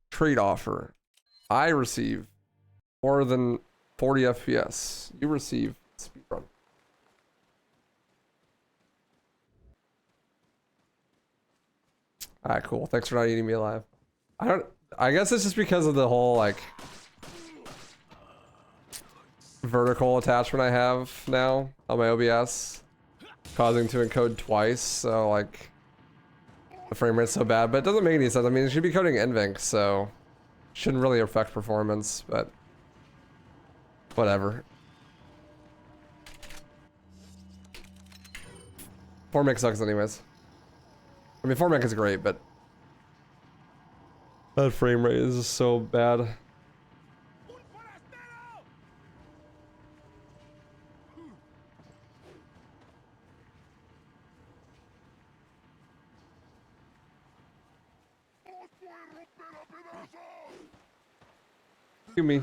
Trade offer. I receive more than 40 FPS. You receive speedrun. Alright, cool. Thanks for not eating me alive. I guess it's just because of the whole like vertical attachment I have now on my OBS, causing to encode twice, so like the frame rate's so bad, but it doesn't make any sense. I mean, it should be coding NVENC, so shouldn't really affect performance, but whatever. Remake sucks anyways. I mean, Remake is great, but that frame rate is just so bad. Give me.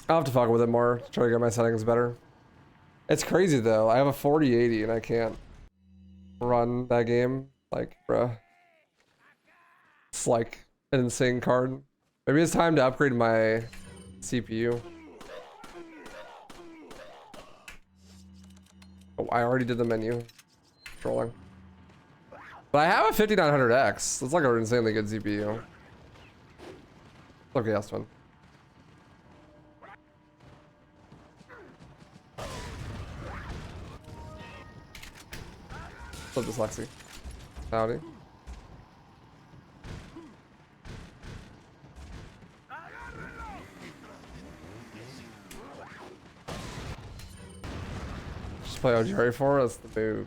I'll have to fuck with it more to try to get my settings better. It's crazy though. I have a 4080 and I can't run that game. Like, bruh. It's like an insane card. Maybe it's time to upgrade my CPU. Oh, I already did the menu. Trolling. But I have a 5900X. That's like an insanely good CPU. Okay, that's fun. What's up, Dyslexy? Howdy. Just play Jerry for us, the move.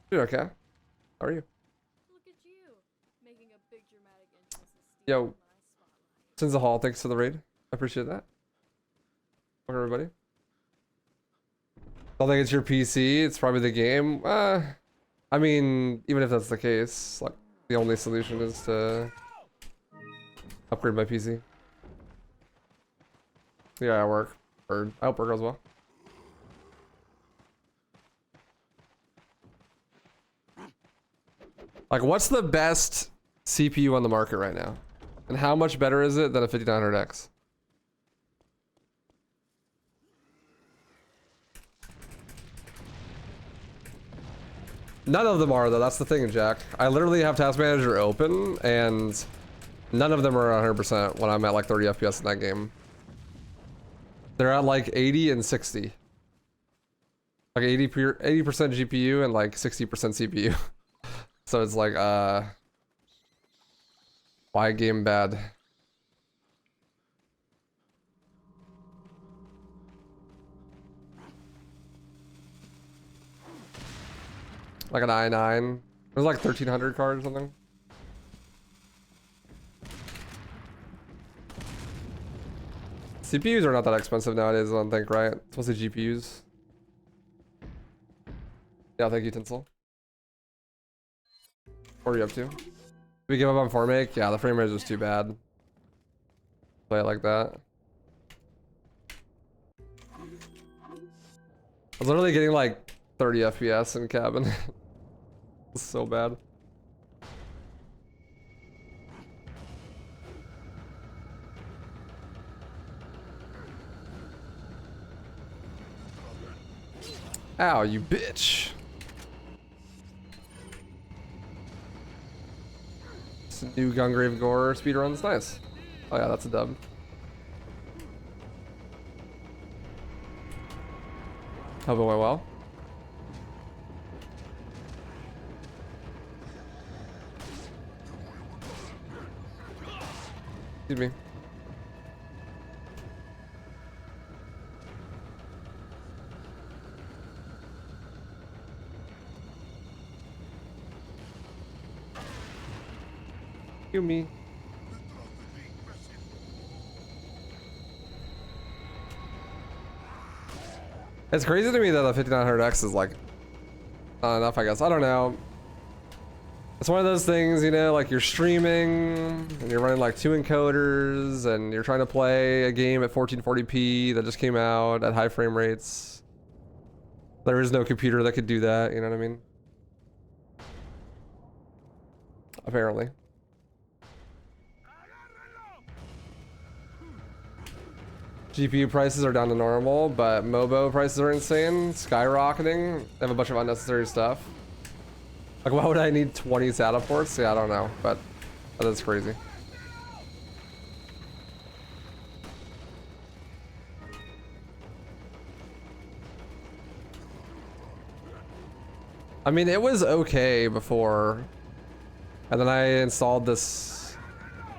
Dude, okay. How are you? Look at you, making a big dramatic entrance and Yo. stealing my spotlight. Sins the Hall, thanks for the raid. I appreciate that. Welcome everybody. I don't think it's your PC, it's probably the game. I mean, even if that's the case, like the only solution is to upgrade my PC. Yeah, I work. Or I hope work as well. Like, what's the best CPU on the market right now? And how much better is it than a 5900X? None of them are though, that's the thing, Jack. I literally have Task Manager open and none of them are 100% when I'm at like 30 FPS in that game. They're at like 80 and 60. Like 80% GPU and like 60% CPU. So it's like, why game bad? Like an i9. There's like 1300 card or something. CPUs are not that expensive nowadays, I don't think, right? It's mostly GPUs. Yeah, thank you, Tinsel. What are you up to? Did we give up on Remake? Yeah, the frame rate is just too bad. Play it like that. I was literally getting like 30 FPS in cabin. It's so bad. Ow, you bitch. Some new Gungrave Gore speedruns, nice. Oh yeah, that's a dub. Hope it went well. Excuse me. Excuse me. It's crazy to me that the 5900X is like not enough, I guess. I don't know. It's one of those things, you know, like you're streaming and you're running like 2 encoders and you're trying to play a game at 1440p that just came out at high frame rates. There is no computer that could do that, you know what I mean? Apparently. GPU prices are down to normal, but MOBO prices are insane, skyrocketing. They have a bunch of unnecessary stuff. Like, why would I need 20 SATA ports? Yeah, I don't know, but that is crazy. I mean, it was okay before, and then I installed this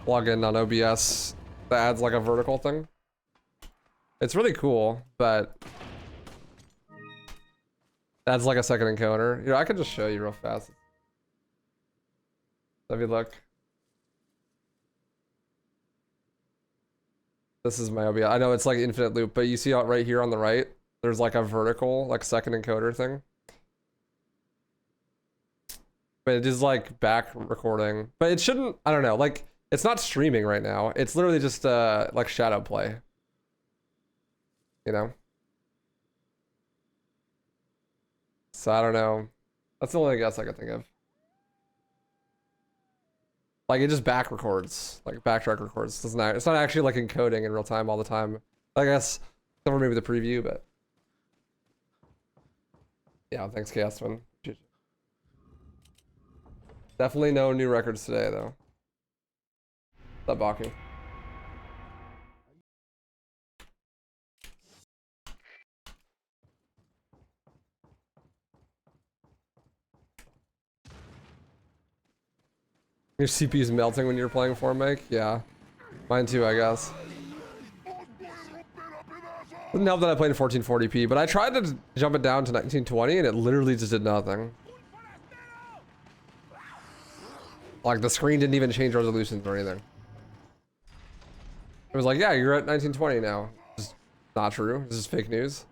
plugin on OBS that adds like a vertical thing. It's really cool, but adds like a second encoder. You know, I could just show you real fast. Let me look. This is my OBS. I know it's like infinite loop, but you see out right here on the right, there's like a vertical, like second encoder thing. But it is like back recording. But it shouldn't, I don't know, like it's not streaming right now. It's literally just like shadow play. You know? So I don't know. That's the only guess I could think of. Like it just back records, like backtrack records. It's not actually like encoding in real time all the time. I guess, except for maybe the preview, but yeah, thanks Chaosman. Definitely no new records today though. That Baku. Your CPU's melting when you're playing Remake? Yeah. Mine too, I guess. Didn't help that I played in 1440p, but I tried to jump it down to 1920 and it literally just did nothing. Like the screen didn't even change resolutions or anything. It was like, yeah, you're at 1920 now. Just not true. This is fake news.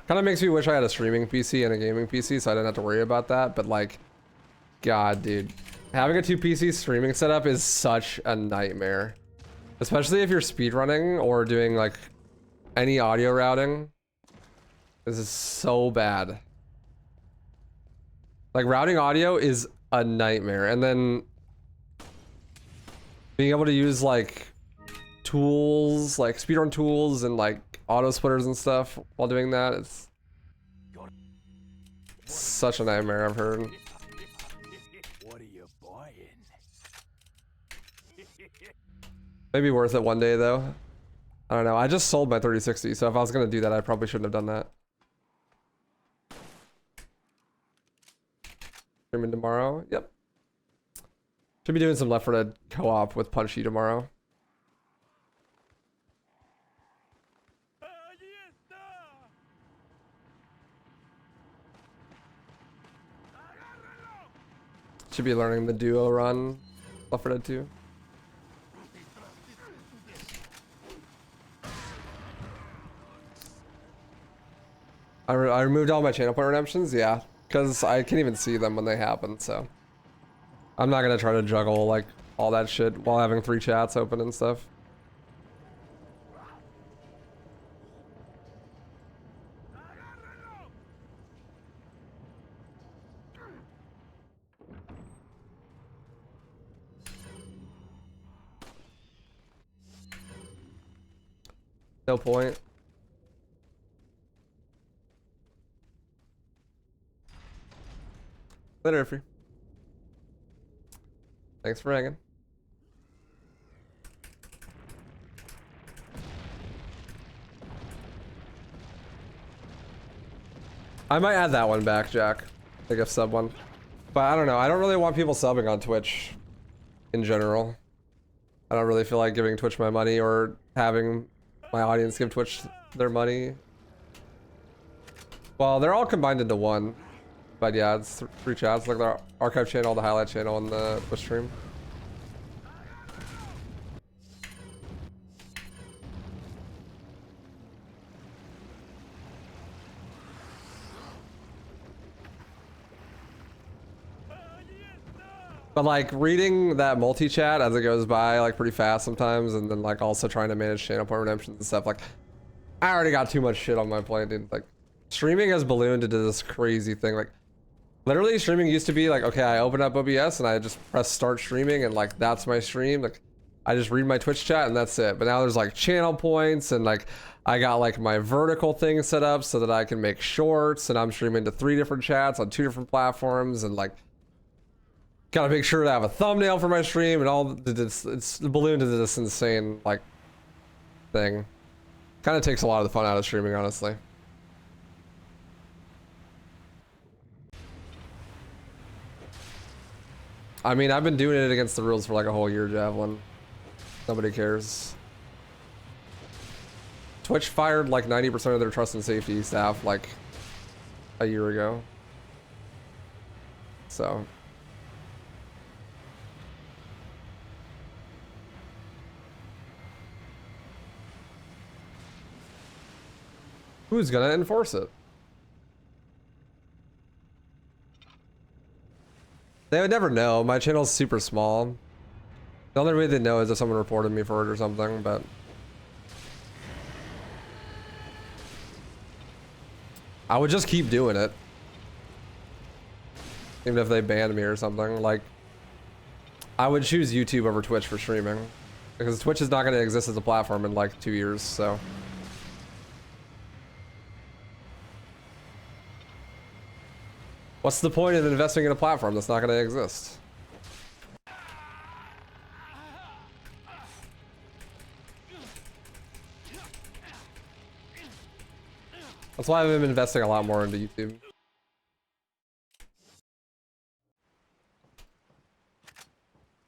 Kind of makes me wish I had a streaming PC and a gaming PC so I didn't have to worry about that. But like, God, dude. Having a 2 PC streaming setup is such a nightmare. Especially if you're speedrunning or doing like any audio routing. This is so bad. Like routing audio is a nightmare. And then being able to use like tools, like speedrun tools and like auto splitters and stuff while doing that, it's such a nightmare, I've heard. What are you buying? Maybe worth it one day though. I don't know. I just sold my 3060, so if I was gonna do that, I probably shouldn't have done that. Streaming tomorrow? Yep. Should be doing some Left 4 Dead co-op with Punchy tomorrow. Should be learning the duo run Left 4 Dead 2. I removed all my channel point redemptions, yeah, because I can't even see them when they happen, so I'm not gonna try to juggle like all that shit while having 3 chats open and stuff. No point. Later, Ifree. Thanks for hanging. I might add that one back, Jack. The gift sub one. But I don't know. I don't really want people subbing on Twitch in general. I don't really feel like giving Twitch my money or having my audience give Twitch their money. Well, they're all combined into one. But yeah, it's 3 chats, like the archive channel, the highlight channel, and the Twitch stream. But like reading that multi-chat as it goes by like pretty fast sometimes, and then like also trying to manage channel point redemptions and stuff, like I already got too much shit on my plate, dude. Like streaming has ballooned into this crazy thing. Like literally streaming used to be like, okay, I open up OBS and I just press start streaming and like that's my stream. Like I just read my Twitch chat and that's it. But now there's like channel points and like I got like my vertical thing set up so that I can make shorts, and I'm streaming to 3 different chats on 2 different platforms, and like gotta make sure to have a thumbnail for my stream and all. It's ballooned into this insane like thing. Kind of takes a lot of the fun out of streaming, honestly. I mean, I've been doing it against the rules for like a whole year, Javelin. Nobody cares. Twitch fired like 90% of their trust and safety staff like a year ago. So. Who's gonna enforce it? They would never know. My channel's super small. The only way they know is if someone reported me for it or something, but I would just keep doing it. Even if they banned me or something. Like, I would choose YouTube over Twitch for streaming, because Twitch is not going to exist as a platform in like 2 years, so. What's the point of investing in a platform that's not going to exist? That's why I've been investing a lot more into YouTube.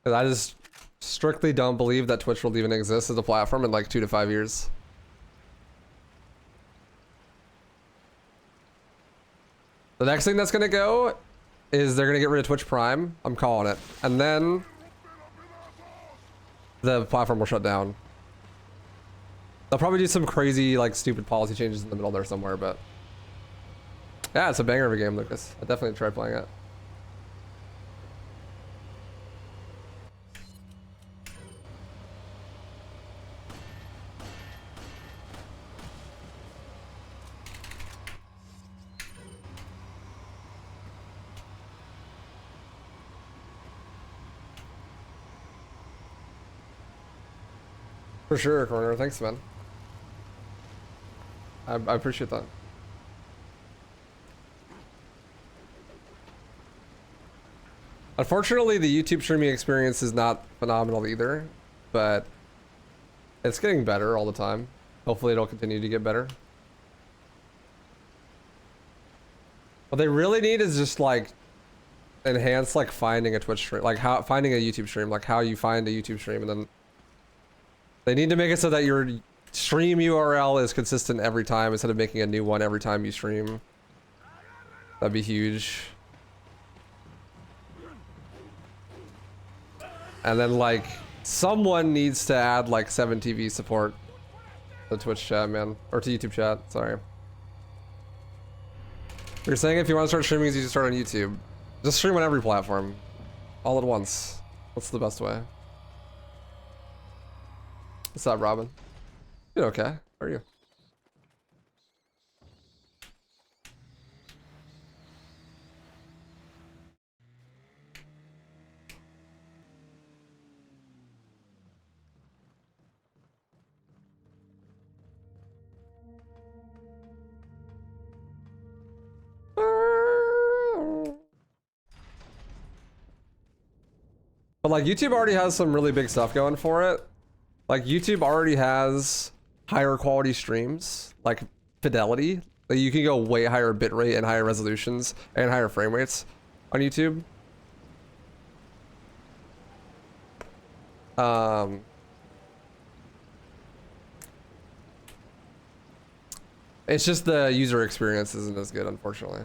Because I just strictly don't believe that Twitch will even exist as a platform in like 2 to 5 years. The next thing that's gonna go is they're gonna get rid of Twitch Prime. I'm calling it. And then the platform will shut down. They'll probably do some crazy, like, stupid policy changes in the middle there somewhere, but yeah, it's a banger of a game, Lucas. I definitely try playing it. For sure, Corner. Thanks, man. I appreciate that. Unfortunately, the YouTube streaming experience is not phenomenal either, but it's getting better all the time. Hopefully it'll continue to get better. What they really need is just like enhance like finding a Twitch stream, like how finding a YouTube stream, like how you find a YouTube stream, and then they need to make it so that your stream URL is consistent every time instead of making a new one every time you stream. That'd be huge. And then like someone needs to add like 7TV support to Twitch chat, man, or to YouTube chat. Sorry. You're saying if you want to start streaming, you should start on YouTube. Just stream on every platform, all at once. That's the best way. What's up, Robin? You okay? How are you? But like YouTube already has some really big stuff going for it. Like YouTube already has higher quality streams, like fidelity. Like you can go way higher bitrate and higher resolutions and higher frame rates on YouTube. It's just the user experience isn't as good, unfortunately.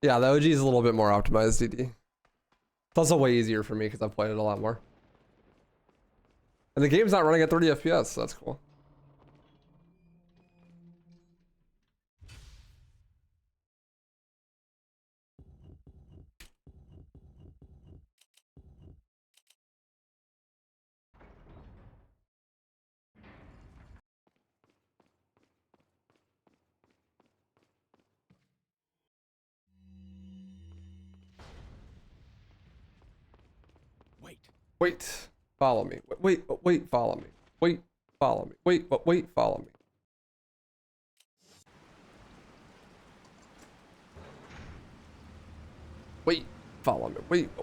Yeah, the OG is a little bit more optimized, DD. It's also way easier for me because I've played it a lot more. And the game's not running at 30 FPS, so that's cool. Wait, follow me. Wait, follow me. Wait, follow me. Wait, follow me. Wait, follow me.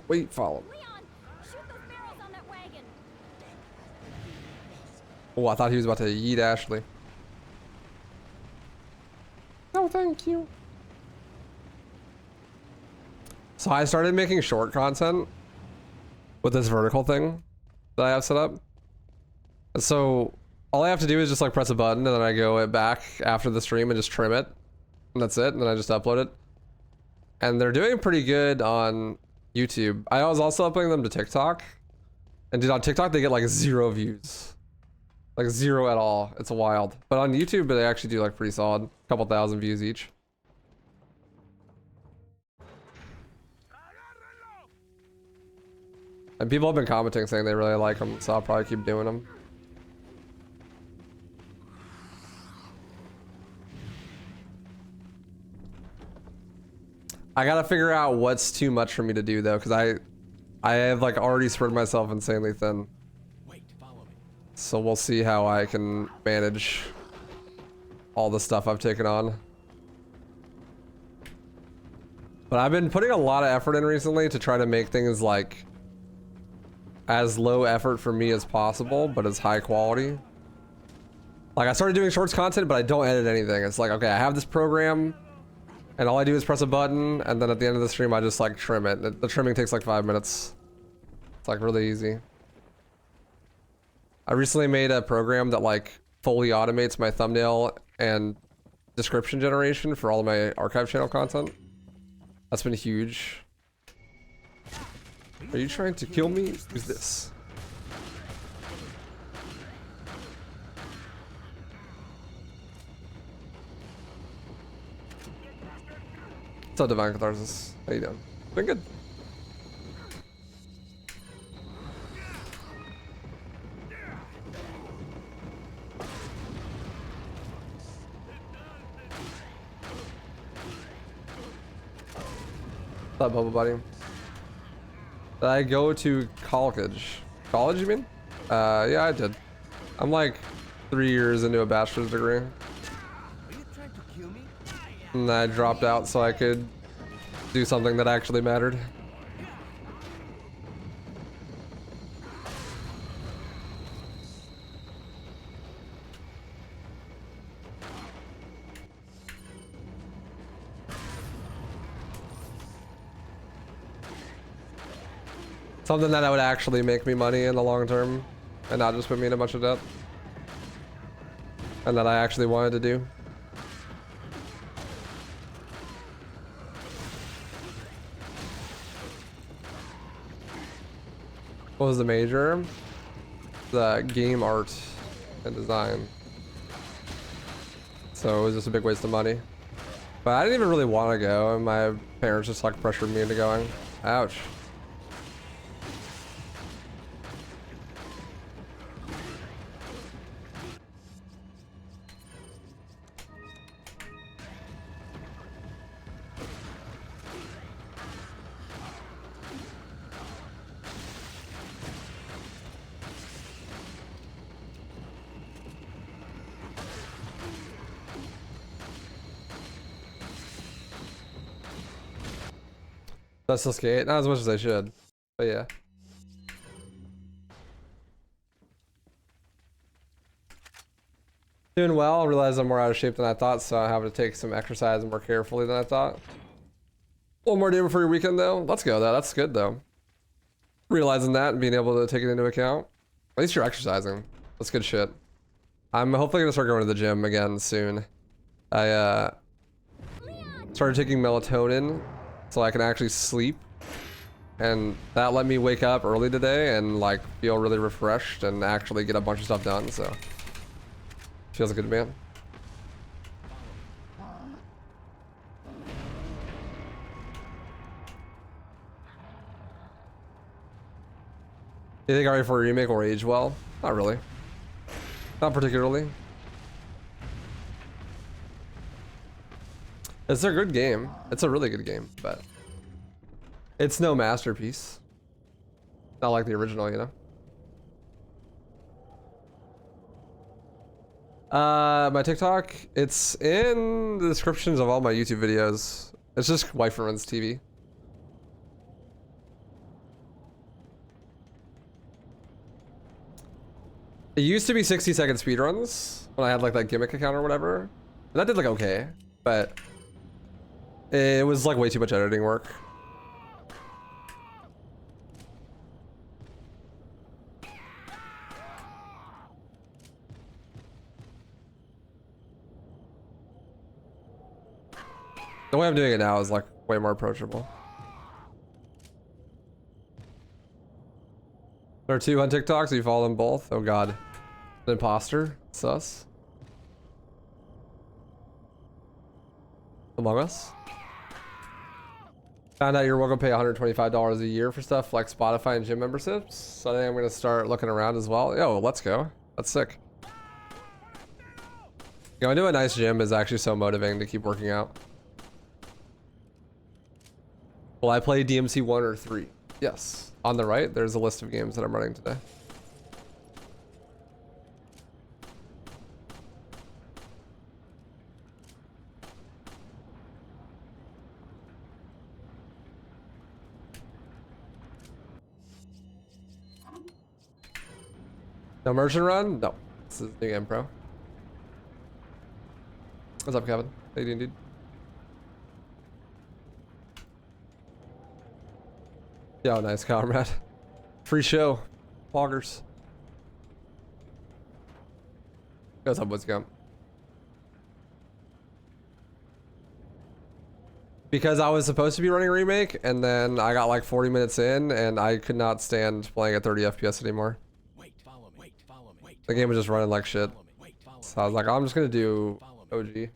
Wait, follow me. Leon, shoot those barrels on that wagon. Oh, I thought he was about to yeet Ashley. No, thank you. So I started making short content with this vertical thing that I have set up. And so all I have to do is just like press a button and then I go back after the stream and just trim it. And that's it. And then I just upload it. And they're doing pretty good on YouTube. I was also uploading them to TikTok. And dude, on TikTok, they get like 0 views. Like 0 at all. It's wild. But on YouTube, they actually do like pretty solid. A couple thousand views each. And people have been commenting saying they really like them, so I'll probably keep doing them. I gotta figure out what's too much for me to do though, because I have like already spread myself insanely thin. Wait, follow me. So we'll see how I can manage all the stuff I've taken on. But I've been putting a lot of effort in recently to try to make things like as low effort for me as possible, but as high quality. Like I started doing shorts content, but I don't edit anything. It's like, okay, I have this program and all I do is press a button and then at the end of the stream, I just like trim it. The trimming takes like 5 minutes. It's like really easy. I recently made a program that like fully automates my thumbnail and description generation for all of my archive channel content. That's been huge. Are you trying to kill me? Who's this? What's up, Divine Catharsis? How you doing? Been good. What's up, Bubble Buddy? Did I go to college? College, you mean? Yeah, I did. I'm like 3 years into a bachelor's degree. Are you trying to kill me? And I dropped out so I could do something that actually mattered. Something that would actually make me money in the long term and not just put me in a bunch of debt. And that I actually wanted to do. What was the major? The game art and design. So it was just a big waste of money. But I didn't even really want to go, and my parents just like pressured me into going. Ouch. That's still skate, not as much as I should, but yeah. Doing well. I realize I'm more out of shape than I thought, so I have to take some exercise more carefully than I thought. One more day before your weekend, though. Let's go, though. That's good, though. Realizing that and being able to take it into account. At least you're exercising. That's good shit. I'm hopefully gonna start going to the gym again soon. I started taking melatonin so I can actually sleep and that let me wake up early today and like feel really refreshed and actually get a bunch of stuff done. So feels good, man. Do you think RE4 Remake will age well? Not really. Not particularly. It's a good game. It's a really good game, but it's no masterpiece. Not like the original, you know? My TikTok, it's in the descriptions of all my YouTube videos. It's just WaifuRuns TV. It used to be 60-second speedruns when I had like that gimmick account or whatever. And that did like okay, but it was like way too much editing work. The way I'm doing it now is like way more approachable. There are 2 on TikTok, so you follow them both. Oh god. An imposter? Sus. Among Us? Found out you're welcome to pay $125 a year for stuff like Spotify and gym memberships. So I think I'm gonna start looking around as well. Yo, let's go. That's sick. Going to a nice gym is actually so motivating to keep working out. Will I play DMC 1 or 3? Yes. On the right, there's a list of games that I'm running today. No merchant run? No. This is the game, pro. What's up, Kevin? How you doing, dude? Yo, nice comrade. Free show. Poggers. What's up, what's going? Because I was supposed to be running Remake, and then I got like 40 minutes in, and I could not stand playing at 30 FPS anymore. The game was just running like shit. So I was like, I'm just gonna do OG.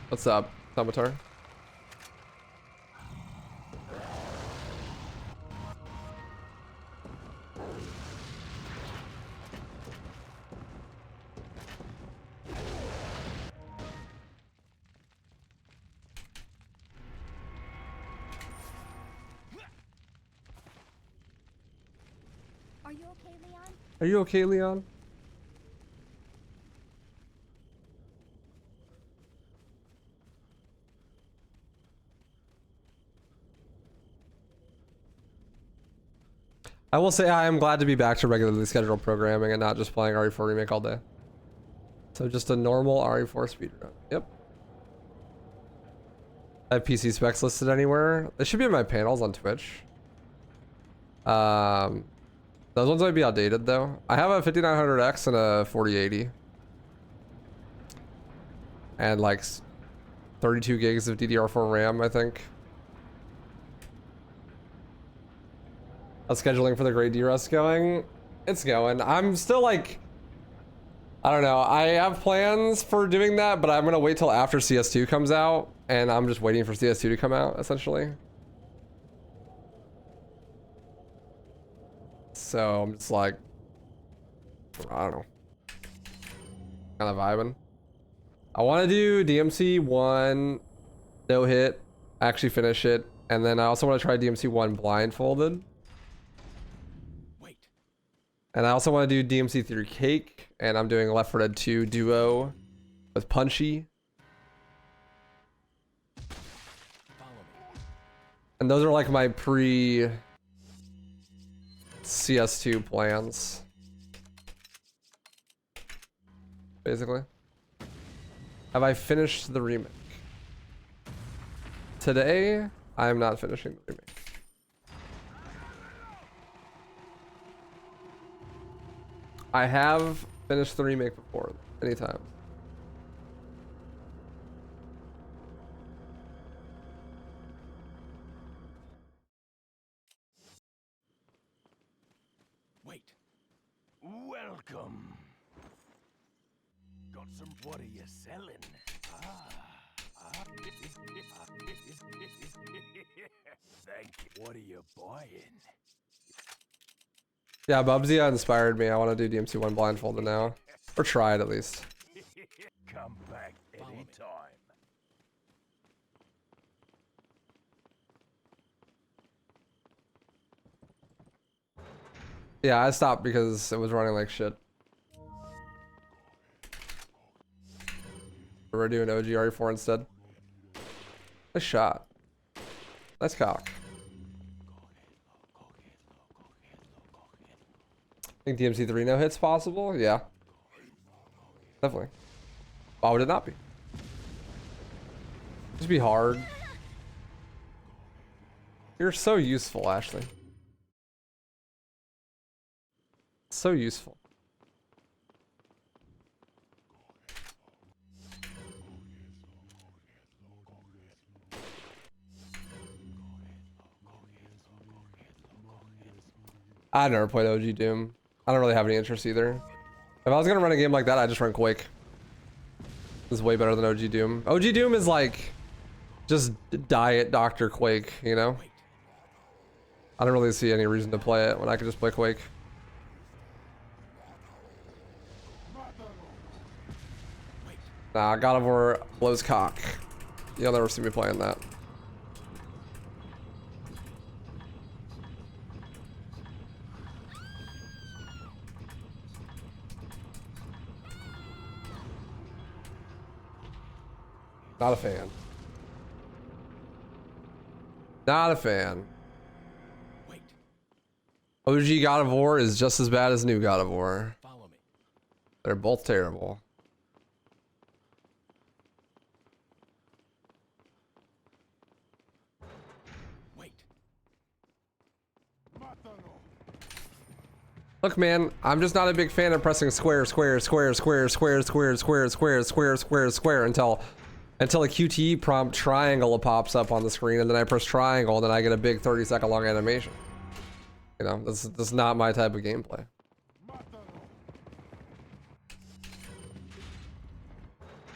What's up, Tomatar? Are you okay, Leon? Are you okay, Leon? I will say I am glad to be back to regularly scheduled programming and not just playing RE4 Remake all day. So just a normal RE4 speedrun. Yep. I have PC specs listed anywhere. They should be in my panels on Twitch. Those ones might be outdated though. I have a 5900X and a 4080. And like 32 gigs of DDR4 RAM, I think. How's scheduling for the Great D-Rust going? It's going. I'm still like, I don't know. I have plans for doing that, but I'm gonna wait till after CS2 comes out, and I'm just waiting for CS2 to come out, essentially. So I'm just like, I don't know. Kind of vibing. I want to do DMC 1, no hit, actually finish it, and then I also want to try DMC 1 blindfolded. And I also want to do DMC 3 Cake, and I'm doing Left 4 Dead 2 Duo with Punchy. And those are like my pre-CS2 plans. Basically. Have I finished the remake? Today, I am not finishing the remake. I have finished the remake before, anytime. Wait. Welcome. Got some. What are you selling? Thank you. What are you buying? Yeah, Bubsy inspired me. I want to do DMC1 blindfolded now. Or try it at least. Come back anytime. Yeah, I stopped because it was running like shit. We're doing OG RE4 instead. Nice shot. Nice cock. Think DMC3 no hits possible? Yeah. Definitely. Why would it not be? Just be hard. You're so useful, Ashley. So useful. I never played OG Doom. I don't really have any interest either. If I was gonna run a game like that, I'd just run Quake. This is way better than OG Doom. OG Doom is like just diet Dr. Quake, you know? I don't really see any reason to play it when I could just play Quake. Nah, God of War blows cock. You'll never see me playing that. Not a fan. Not a fan. Wait. OG God of War is just as bad as new God of War. Follow me. They're both terrible. Wait. Look, man, I'm just not a big fan of pressing square, square, square, square, square, square, square, square, square, square, square until a QTE prompt triangle pops up on the screen, and then I press triangle, and then I get a big 30-second long animation. You know, this is not my type of gameplay.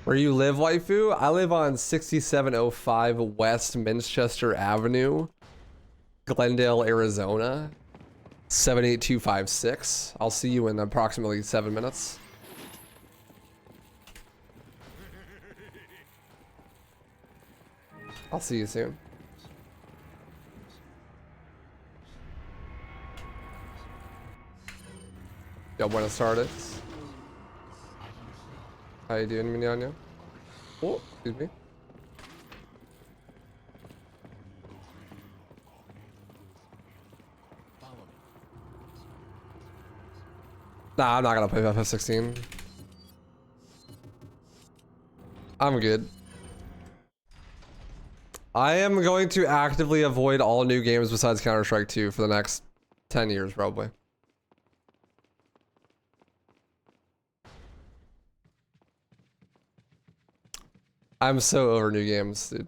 Where you live, waifu? I live on 6705 West Manchester Avenue, Glendale, Arizona. 78256. I'll see you in approximately 7 minutes. I'll see you soon. Yo, buenas tardes. How you doing, Mignano? Oh, excuse me. Nah, I'm not gonna play FF16. I'm good. I am going to actively avoid all new games besides Counter-Strike 2 for the next 10 years, probably. I'm so over new games, dude.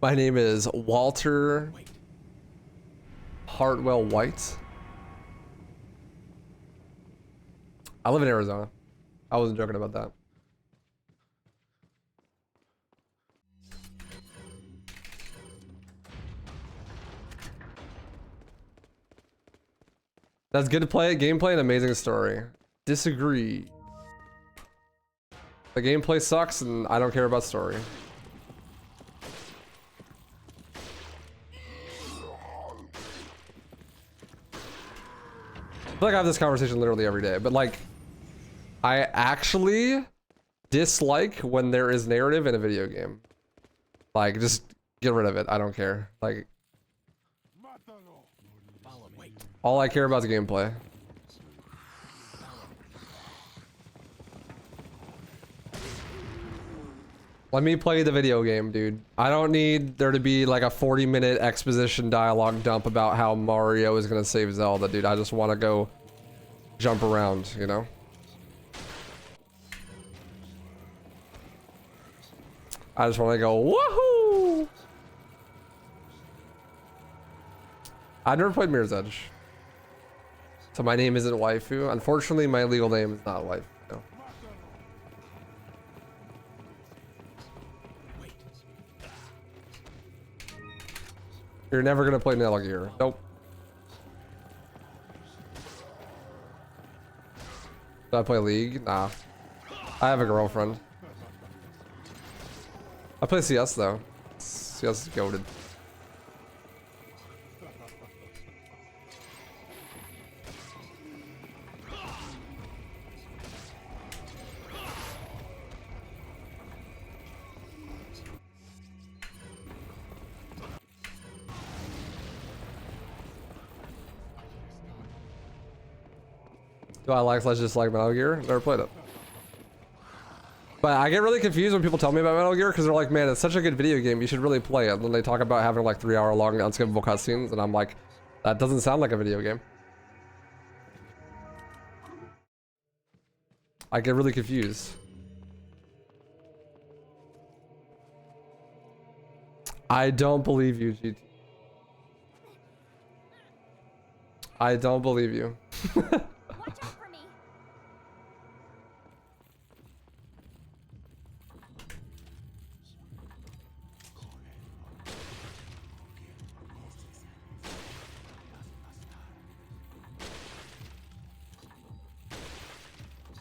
My name is Walter Hartwell White. I live in Arizona. I wasn't joking about that. That's good to play. Gameplay and amazing story. Disagree. The gameplay sucks and I don't care about story. I feel like I have this conversation literally every day, but like, I actually dislike when there is narrative in a video game. Like, just get rid of it. I don't care. Like, all I care about is gameplay. Let me play the video game, dude. I don't need there to be like a 40-minute exposition dialogue dump about how Mario is gonna save Zelda, dude. I just want to go jump around, you know? I just want to go, woohoo! I've never played Mirror's Edge. So my name isn't waifu. Unfortunately, my legal name is not waifu. No. You're never gonna play Metal Gear. Nope. Do I play League? Nah. I have a girlfriend. I play CS though. CS is goated. Do I like slash dislike Metal Gear? Never played it. But I get really confused when people tell me about Metal Gear because they're like, man, it's such a good video game, you should really play it. And then they talk about having like 3-hour long unskippable cutscenes, and I'm like, that doesn't sound like a video game. I get really confused. I don't believe you, GT. I don't believe you. Watch out for me.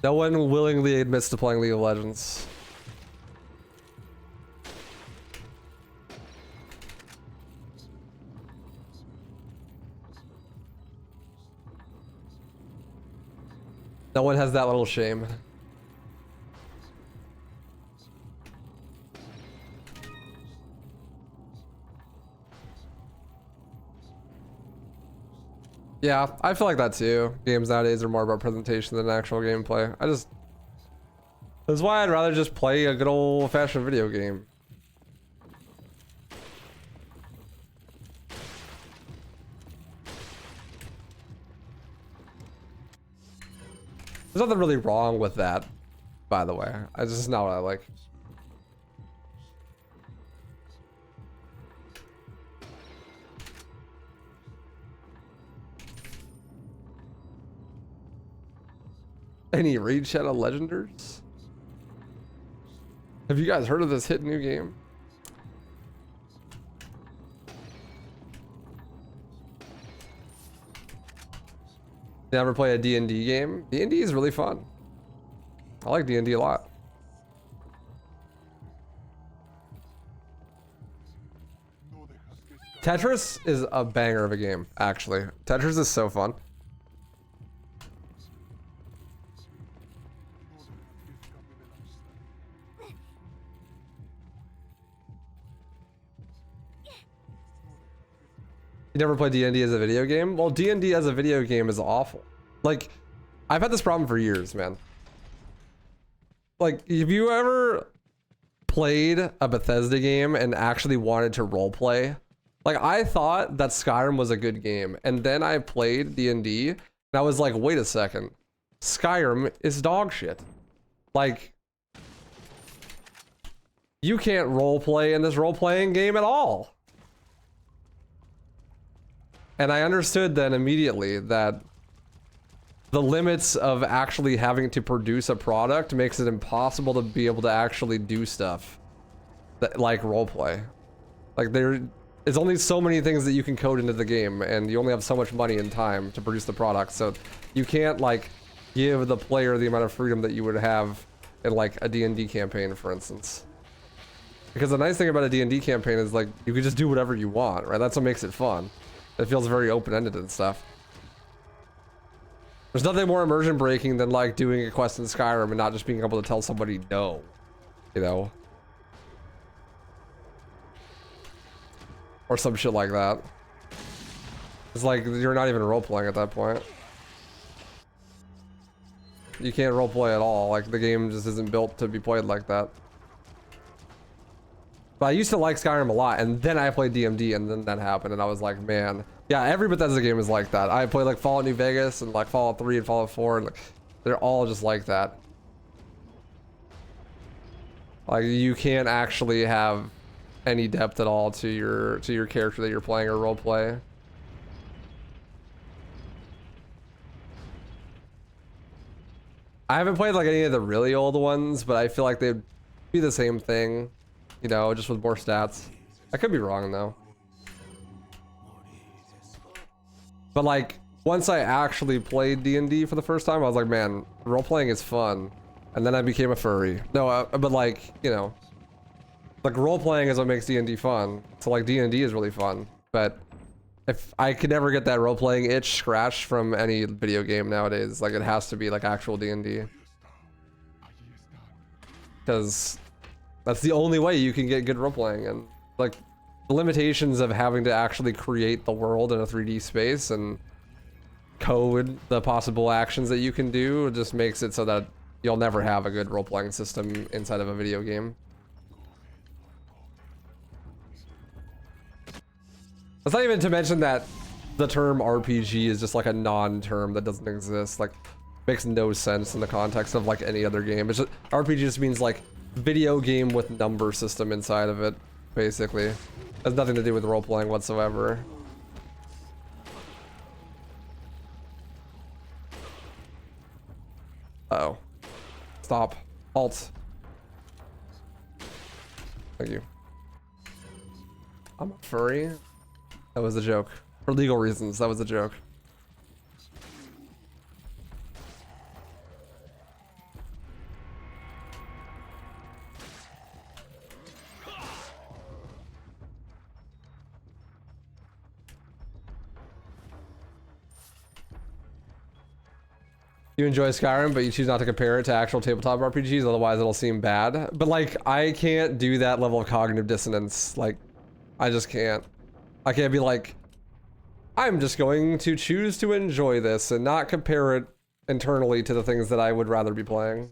No one willingly admits to playing League of Legends. No one has that little shame. Yeah, I feel like that too. Games nowadays are more about presentation than actual gameplay. That's why I'd rather just play a good old-fashioned video game. There's nothing really wrong with that, by the way. It's just not what I like. Any Raid Shadow Legenders? Have you guys heard of this hit new game? You ever play a D&D game? D&D is really fun. I like D&D a lot. Tetris is a banger of a game, actually. Tetris is so fun. You never played D&D as a video game? Well, D&D as a video game is awful. Like, I've had this problem for years, man. Like, have you ever played a Bethesda game and actually wanted to roleplay? Like, I thought that Skyrim was a good game, and then I played D&D, and I was like, wait a second. Skyrim is dog shit. Like, you can't roleplay in this role-playing game at all. And I understood then immediately that the limits of actually having to produce a product makes it impossible to be able to actually do stuff that, like roleplay. Like there is only so many things that you can code into the game, and you only have so much money and time to produce the product. So you can't like give the player the amount of freedom that you would have in like a D&D campaign, for instance. Because the nice thing about a D&D campaign is like you can just do whatever you want, right? That's what makes it fun. It feels very open-ended and stuff. There's nothing more immersion breaking than like doing a quest in Skyrim and not just being able to tell somebody no, you know? Or some shit like that. It's like you're not even role-playing at that point. You can't role-play at all. Like the game just isn't built to be played like that. But I used to like Skyrim a lot, and then I played DMD, and then that happened, and I was like, man, yeah, every Bethesda game is like that. I played like Fallout New Vegas, and like Fallout 3 and Fallout 4, and like, they're all just like that. Like, you can't actually have any depth at all to your character that you're playing or role play. I haven't played like any of the really old ones, but I feel like they'd be the same thing, you know, just with more stats. I could be wrong though. But like, once I actually played D&D for the first time, I was like, man, role playing is fun. And then I became a furry. No, but like, you know, like role playing is what makes D&D fun. So like D&D is really fun, but if I could never get that role playing itch scratched from any video game nowadays, like it has to be like actual D&D. Because that's the only way you can get good role playing, and like the limitations of having to actually create the world in a 3D space and code the possible actions that you can do just makes it so that you'll never have a good role playing system inside of a video game. That's not even to mention that the term RPG is just like a non-term that doesn't exist. Like, makes no sense in the context of like any other game. It's just, RPG just means like video game with number system inside of it, basically. Has nothing to do with role playing whatsoever. Uh-oh. Stop. Halt. Thank you. I'm a furry. That was a joke. For legal reasons, that was a joke. You enjoy Skyrim, but you choose not to compare it to actual tabletop RPGs, otherwise it'll seem bad. But like, I can't do that level of cognitive dissonance. Like, I just can't. I can't be like, I'm just going to choose to enjoy this and not compare it internally to the things that I would rather be playing.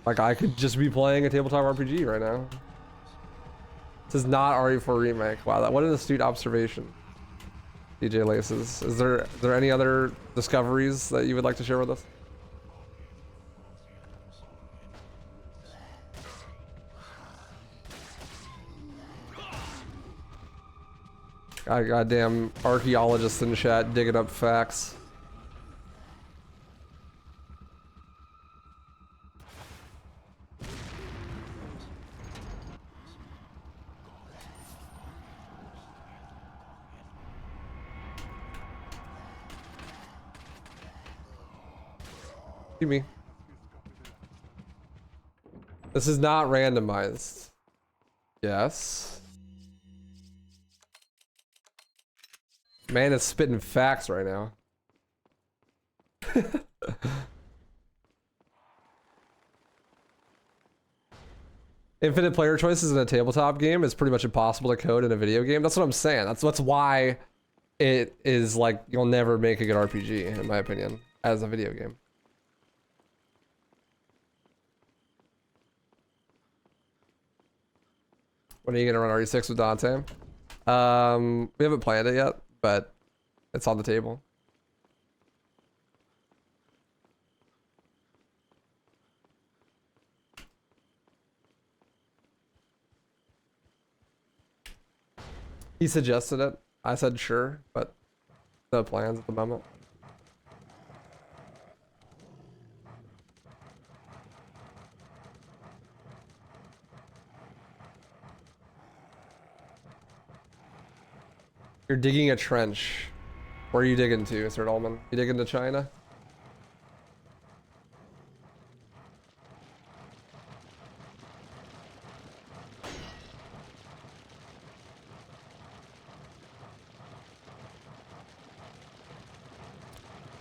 Like, I could just be playing a tabletop RPG right now. This is not RE4 Remake. Wow, what an astute observation, DJ Laces. Is there any other discoveries that you would like to share with us? Goddamn archaeologists in chat digging up facts. See me. This is not randomized. Yes. Man is spitting facts right now. Infinite player choices in a tabletop game is pretty much impossible to code in a video game. That's what I'm saying. That's why it is like, you'll never make a good RPG, in my opinion, as a video game. When are you gonna run RE6 with Dante? We haven't planned it yet, but it's on the table. He suggested it. I said sure, but no plans at the moment. You're digging a trench. Where are you digging to, Sir Dolman? You digging to China?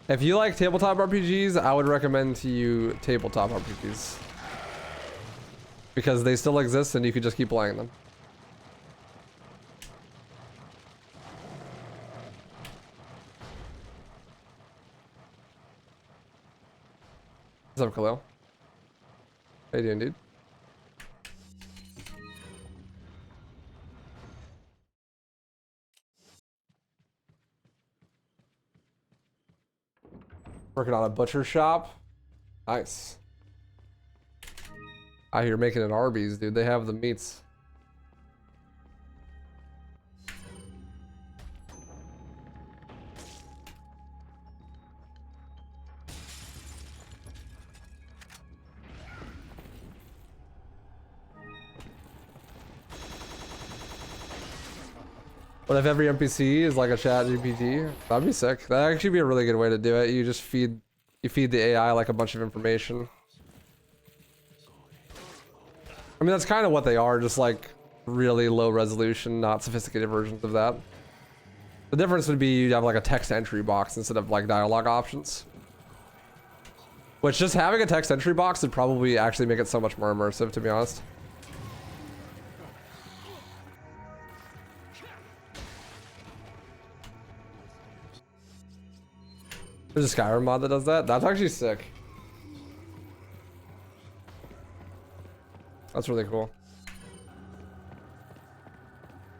If you like tabletop RPGs, I would recommend to you tabletop RPGs. Because they still exist and you could just keep playing them. What's up, Khalil? How you doing, dude? Working on a butcher shop. Nice. Out here making an Arby's, dude. They have the meats. What if every NPC is like a chat GPT? That'd be sick. That'd actually be a really good way to do it. You just feed the AI like a bunch of information. I mean, that's kind of what they are, just like really low resolution, not sophisticated versions of that. The difference would be you'd have like a text entry box instead of like dialogue options. Which just having a text entry box would probably actually make it so much more immersive, to be honest. There's a Skyrim mod that does that. That's actually sick. That's really cool.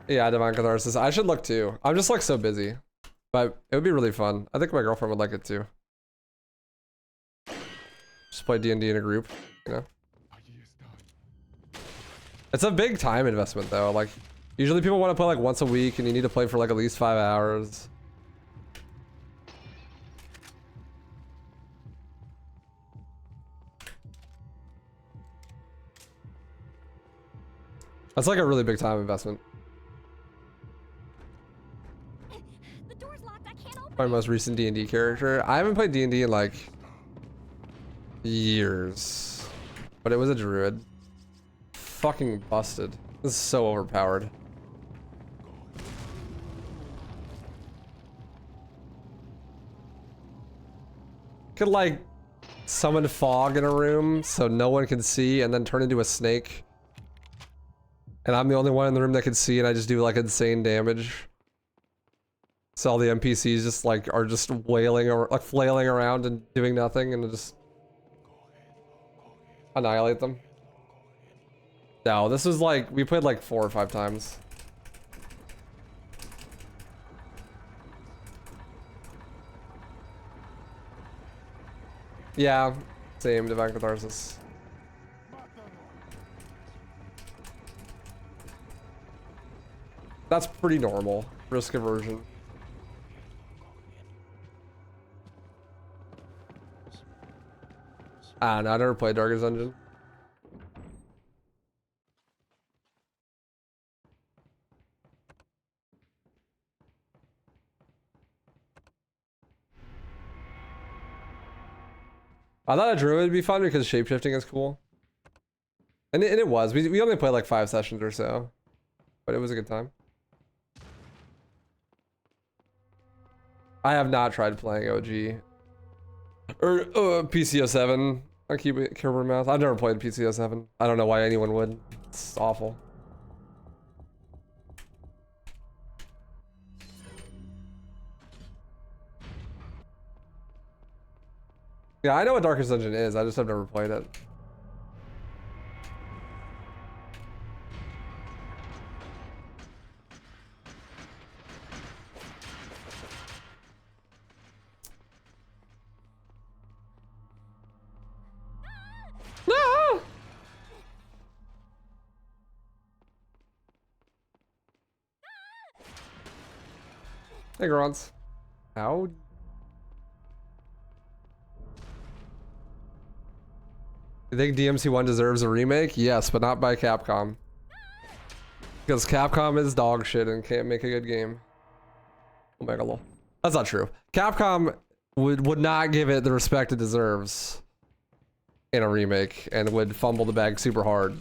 Yeah, Divine Catharsis. I should look too. I'm just like so busy. But it would be really fun. I think my girlfriend would like it too. Just play D&D in a group, you know? It's a big time investment though. Like, usually people want to play like once a week and you need to play for like at least 5 hours. That's like a really big time investment. The door's locked. I can't open My most recent D&D character. I haven't played D&D in like years, but it was a druid. Fucking busted. This is so overpowered. Could like summon fog in a room so no one can see and then turn into a snake. And I'm the only one in the room that can see, and I just do like insane damage. So all the NPCs just like are just wailing or like flailing around and doing nothing, and just annihilate them. No, this was like we played like 4 or 5 times. Yeah, same Divine Catharsis. That's pretty normal. Risk aversion. Ah, no, I never played Darkest Dungeon. I thought a druid would be fun because shapeshifting is cool. And it was. We only played like 5 sessions or so. But it was a good time. I have not tried playing OG. Or PCO7 on keyboard and mouse. I've never played PCO7. I don't know why anyone would. It's awful. Yeah, I know what Darkest Dungeon is. I just have never played it. No! Hey, Grunts. How? You think DMC1 deserves a remake? Yes, but not by Capcom. Because Capcom is dog shit and can't make a good game. Omega lol. That's not true. Capcom would not give it the respect it deserves in a remake and would fumble the bag super hard.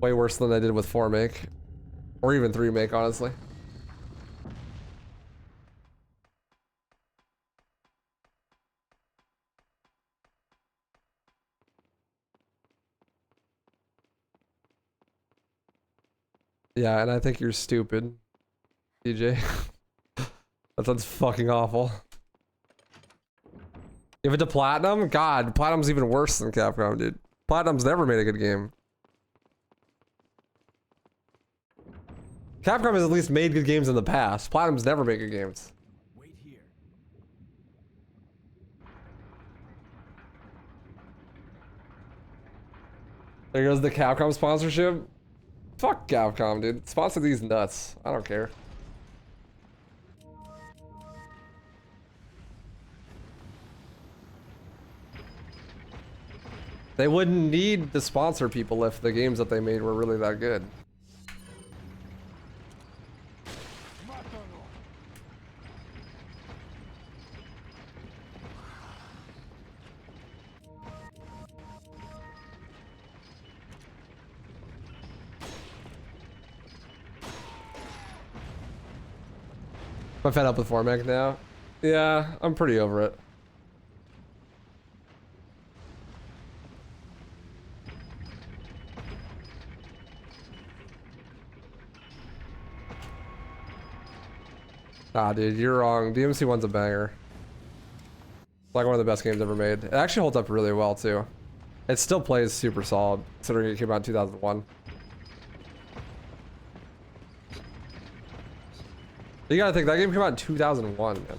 Way worse than they did with 4 make. Or even 3 make, honestly. Yeah, and I think you're stupid, DJ. That sounds fucking awful. Give it to Platinum? God, Platinum's even worse than Capcom, dude. Platinum's never made a good game. Capcom has at least made good games in the past. Platinum's never made good games. Wait here. There goes the Capcom sponsorship. Fuck Capcom, dude. Sponsor these nuts. I don't care. They wouldn't need to sponsor people if the games that they made were really that good. I'm fed up with Remake now. Yeah, I'm pretty over it. Ah, dude, you're wrong. DMC 1's a banger. Like one of the best games ever made. It actually holds up really well too. It still plays super solid, considering it came out in 2001. You gotta think, that game came out in 2001, man.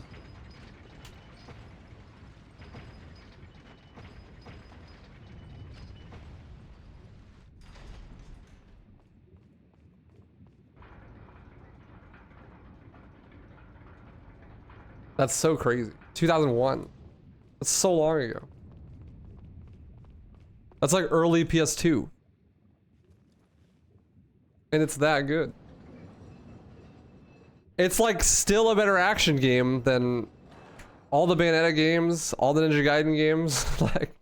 That's so crazy. 2001. That's so long ago. That's like early PS2. And it's that good. It's like still a better action game than all the Bayonetta games, all the Ninja Gaiden games. Like,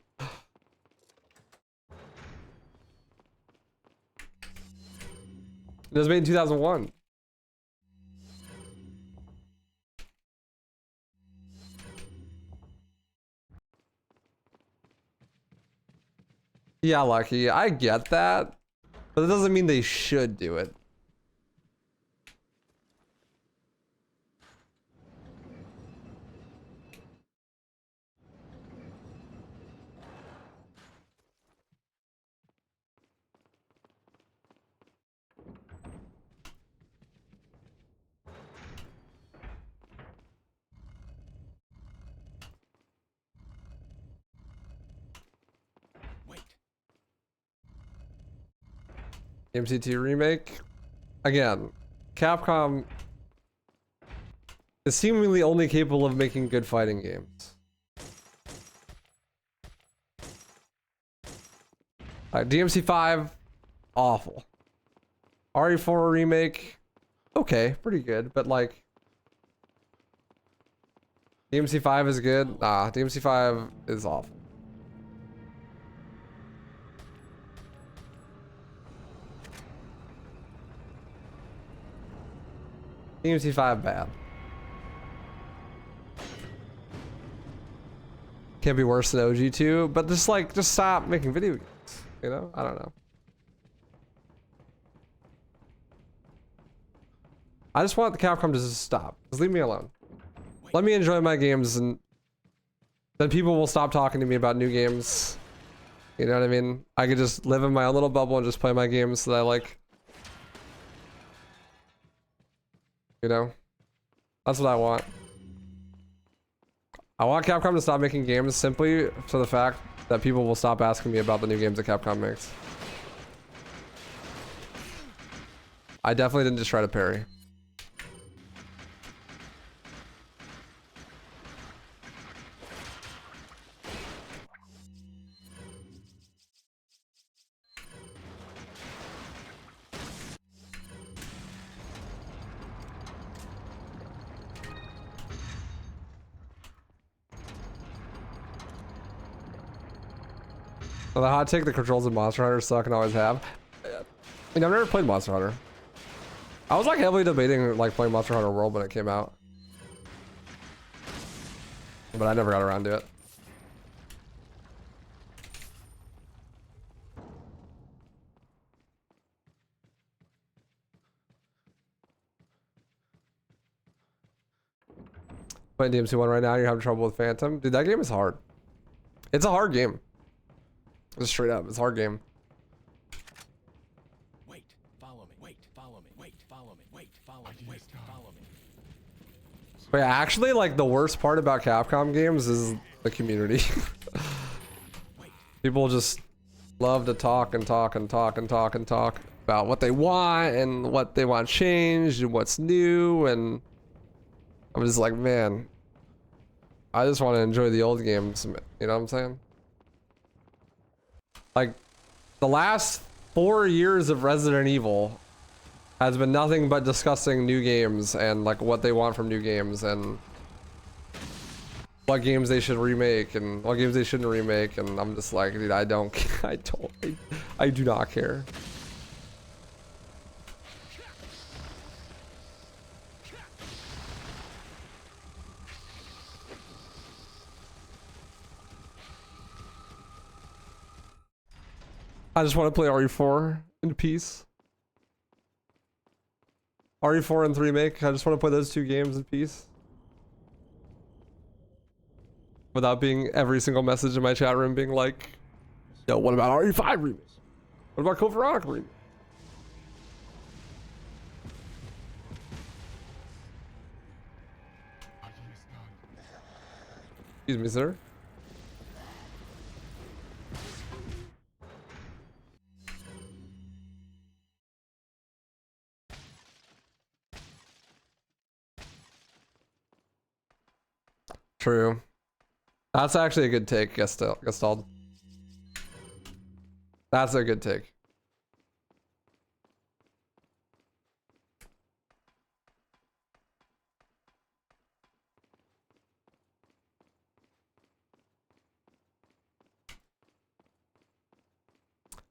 it was made in 2001. Yeah, Lucky, I get that, but it doesn't mean they should do it. MCT Remake. Again, Capcom is seemingly only capable of making good fighting games. DMC 5, awful. RE4 Remake, okay, pretty good, but like... DMC 5 is good? Nah, DMC 5 is awful. DMC 5 bad. Can't be worse than OG2, but just like, just stop making video games. You know? I don't know. I just want the Capcom to just stop. Just leave me alone. Let me enjoy my games, and then people will stop talking to me about new games. You know what I mean? I could just live in my own little bubble and just play my games that I like. You know? That's what I want. I want Capcom to stop making games simply for the fact that people will stop asking me about the new games that Capcom makes. I definitely didn't just try to parry. So the hot take, the controls in Monster Hunter suck and always have. I mean, I've never played Monster Hunter. I was like heavily debating like playing Monster Hunter World when it came out, but I never got around to it. Playing DMC 1 right now, you're having trouble with Phantom. Dude, that game is hard. It's a hard game. Just straight up, it's a hard game. Wait, follow me. Wait, follow me. Wait, follow me. Wait, follow me. Wait, follow me. But yeah, actually, like the worst part about Capcom games is the community. People just love to talk and talk and talk and talk and talk about what they want and what they want changed and what's new, and I'm just like, man, I just want to enjoy the old games, you know what I'm saying? Like, the last 4 years of Resident Evil has been nothing but discussing new games and like what they want from new games and what games they should remake and what games they shouldn't remake, and I'm just like, dude, I do not care. I just want to play RE4 in peace. RE4 and Remake, I just want to play those 2 games in peace. Without being every single message in my chat room being like, yo, what about RE5 remake? What about Conversational remake? Excuse me, sir. True. That's actually a good take, Gestald. That's a good take.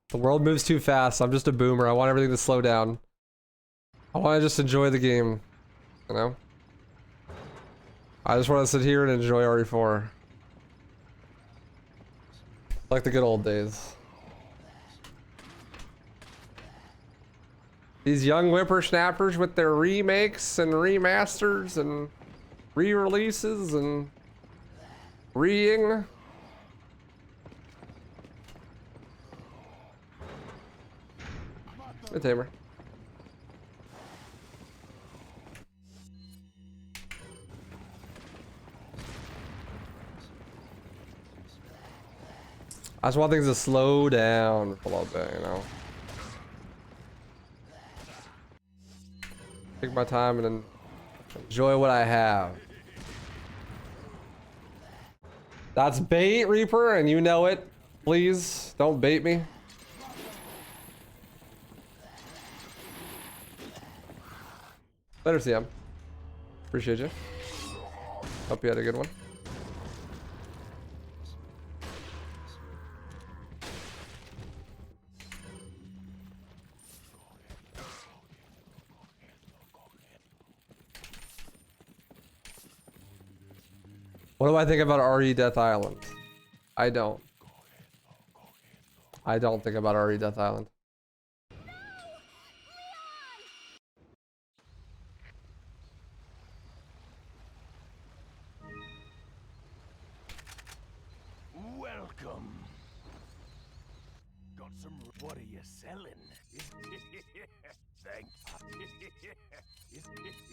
The world moves too fast. I'm just a boomer. I want everything to slow down. I want to just enjoy the game, you know? I just want to sit here and enjoy RE4. Like the good old days. These young whippersnappers with their remakes and remasters and re-releases and re-ing. Hey, Tamer. I just want things to slow down for a little bit, you know. Take my time and then enjoy what I have. That's bait, Reaper, and you know it. Please don't bait me. Better CM. Appreciate you. Hope you had a good one. What do I think about RE Death Island? I don't. I don't think about RE Death Island. Welcome. Got some. What are you selling? Thanks.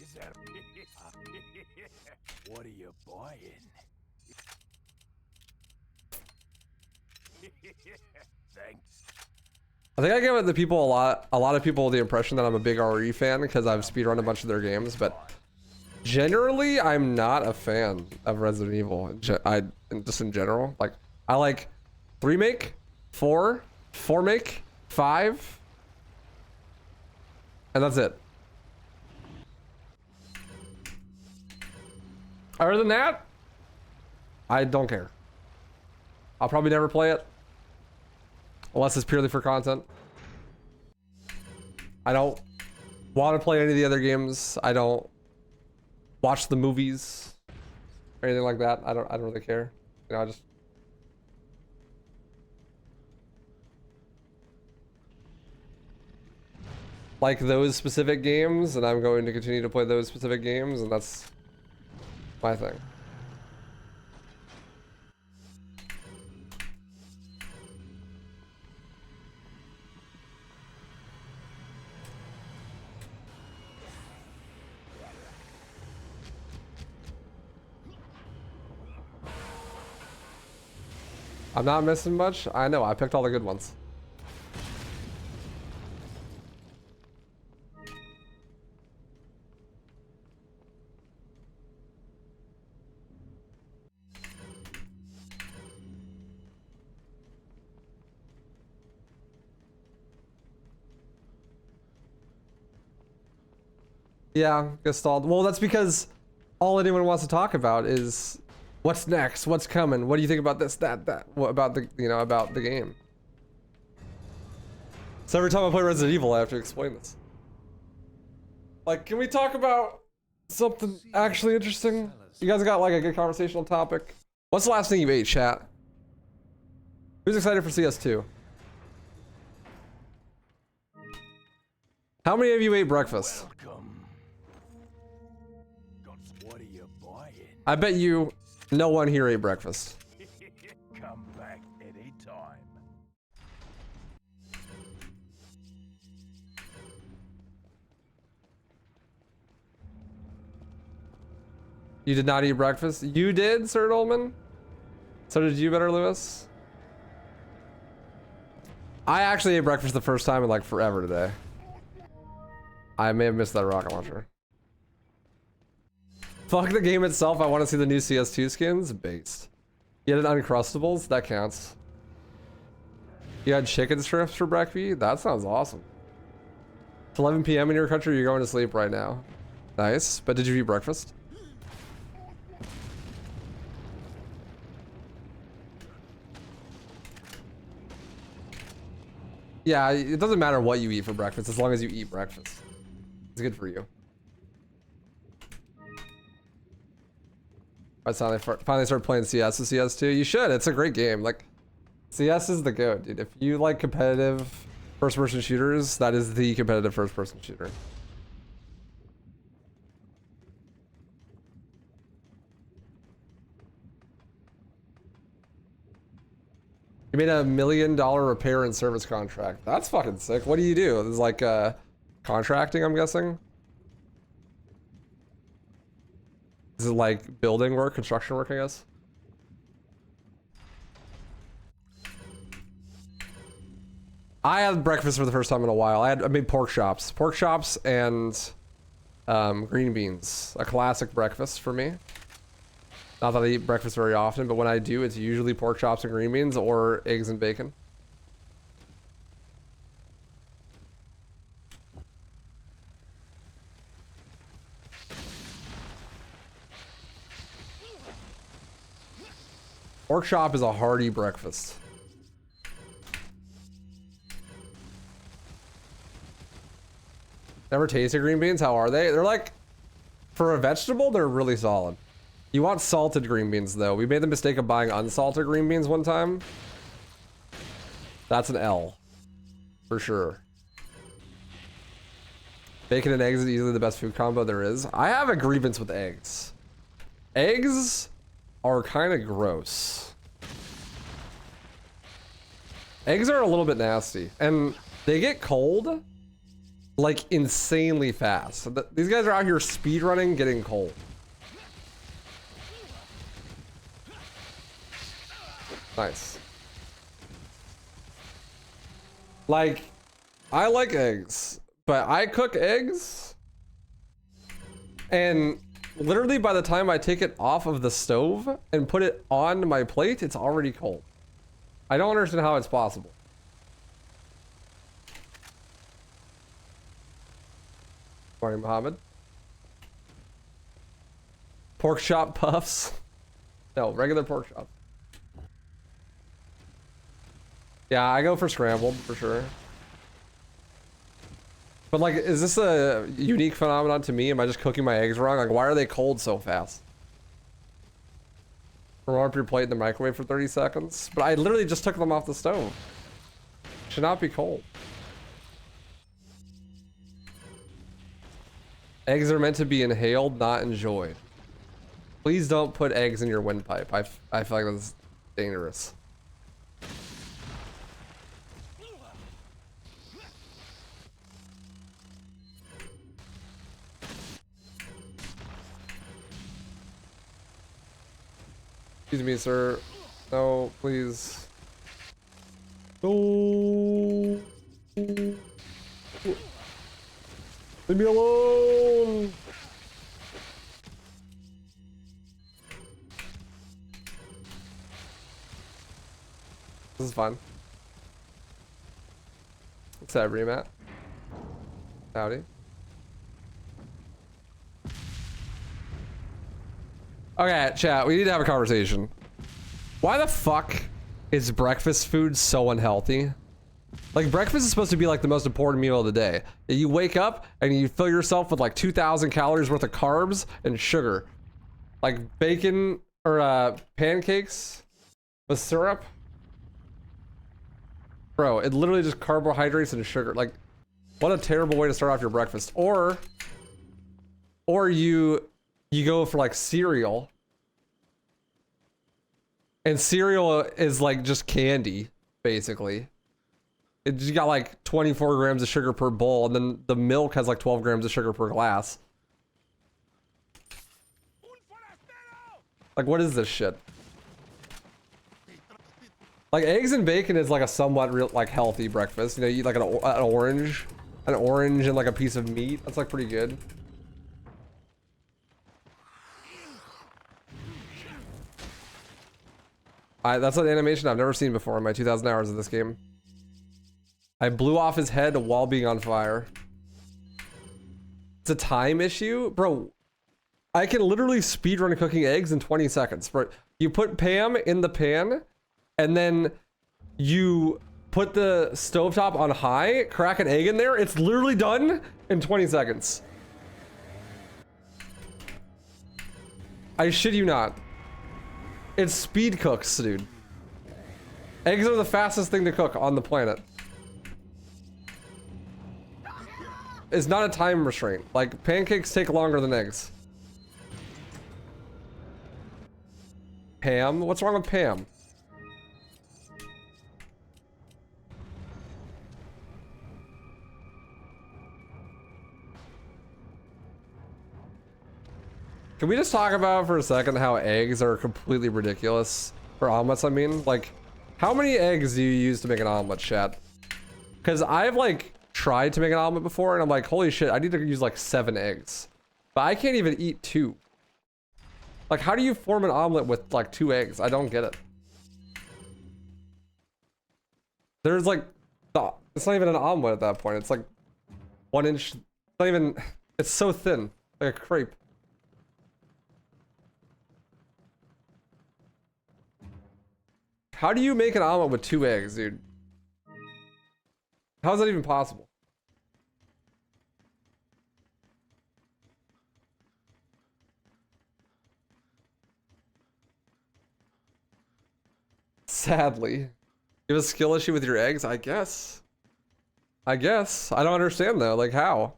Is that? What are you buying? Thanks. I think I give the people a lot of people the impression that I'm a big RE fan because I've speedrun a bunch of their games, but generally I'm not a fan of Resident Evil. Just in general, like I like 3-make, 4-make, 5, and that's it. Other than that, I don't care. I'll probably never play it. Unless it's purely for content. I don't want to play any of the other games. I don't watch the movies or anything like that. I don't really care. You know, I just like those specific games, and I'm going to continue to play those specific games, and that's my thing. I'm not missing much. I know, I picked all the good ones. Yeah, get stalled. Well, that's because all anyone wants to talk about is what's next, what's coming, what do you think about this, that, what about the, you know, about the game. So every time I play Resident Evil, I have to explain this. Like, can we talk about something actually interesting? You guys got like a good conversational topic? What's the last thing you ate, chat? Who's excited for CS2? How many of you ate breakfast? Welcome. What are you buying? I bet you no one here ate breakfast. Come back anytime. You did not eat breakfast? You did, Sir Dolman? So did you, Better Lewis? I actually ate breakfast the first time in like forever today. I may have missed that rocket launcher. Fuck the game itself, I want to see the new CS2 skins. Based. You had an Uncrustables? That counts. You had chicken strips for breakfast? That sounds awesome. It's 11 PM in your country, you're going to sleep right now. Nice, but did you eat breakfast? Yeah, it doesn't matter what you eat for breakfast as long as you eat breakfast. It's good for you. I finally started playing CS with CS2. You should. It's a great game. Like, CS is the GOAT, dude. If you like competitive first-person shooters, that is the competitive first-person shooter. You made $1 million repair and service contract. That's fucking sick. What do you do? It's like contracting, I'm guessing. Is it like building work, construction work, I guess? I had breakfast for the first time in a while. I made pork chops and green beans. A classic breakfast for me. Not that I eat breakfast very often, but when I do, it's usually pork chops and green beans or eggs and bacon. Pork chop is a hearty breakfast. Never tasted green beans? How are they? They're like, for a vegetable, they're really solid. You want salted green beans though. We made the mistake of buying unsalted green beans one time. That's an L. For sure. Bacon and eggs is easily the best food combo there is. I have a grievance with eggs. Eggs are kind of gross. Eggs are a little bit nasty. And they get cold like insanely fast. These guys are out here speedrunning getting cold. Nice. Like, I like eggs, but I cook eggs and literally by the time I take it off of the stove and put it on my plate, it's already cold. I don't understand how it's possible. Morning, Mohammed. Pork chop puffs? No, regular pork chops. Yeah, I go for scrambled for sure. But like, is this a unique phenomenon to me? Am I just cooking my eggs wrong? Like, why are they cold so fast? Warm up your plate in the microwave for 30 seconds. But I literally just took them off the stove. Should not be cold. Eggs are meant to be inhaled, not enjoyed. Please don't put eggs in your windpipe. I feel like that's dangerous. Excuse me, sir. No, please. No. Leave me alone. This is fun. What's that, Remat? Howdy. Okay, chat, we need to have a conversation. Why the fuck is breakfast food so unhealthy? Like, breakfast is supposed to be like the most important meal of the day. You wake up and you fill yourself with like 2,000 calories worth of carbs and sugar. Like bacon or pancakes with syrup. Bro, it literally just carbohydrates and sugar. Like, what a terrible way to start off your breakfast. Or you go for like cereal. And cereal is like just candy, basically. You got like 24 grams of sugar per bowl, and then the milk has like 12 grams of sugar per glass. Like, what is this shit? Like, eggs and bacon is like a somewhat real, like, healthy breakfast. You know, you eat like an orange and like a piece of meat. That's like pretty good. That's an animation I've never seen before in my 2,000 hours of this game. I blew off his head while being on fire. It's a time issue? Bro, I can literally speedrun cooking eggs in 20 seconds. Bro, you put Pam in the pan, and then you put the stovetop on high, crack an egg in there. It's literally done in 20 seconds. I shit you not. It's speed cooks, dude. Eggs are the fastest thing to cook on the planet. It's not a time restraint. Like, pancakes take longer than eggs. Pam? What's wrong with Pam? Can we just talk about for a second how eggs are completely ridiculous? For omelets, I mean. Like, how many eggs do you use to make an omelet, chat? Because I've, like, tried to make an omelet before, and I'm like, holy shit, I need to use, like, 7 eggs. But I can't even eat 2. Like, how do you form an omelet with, like, 2 eggs? I don't get it. There's, like, it's not even an omelet at that point. It's, like, 1 inch. It's not even, it's so thin. Like a crepe. How do you make an omelet with 2 eggs, dude? How is that even possible? Sadly. You have a skill issue with your eggs? I guess. I don't understand though, like how?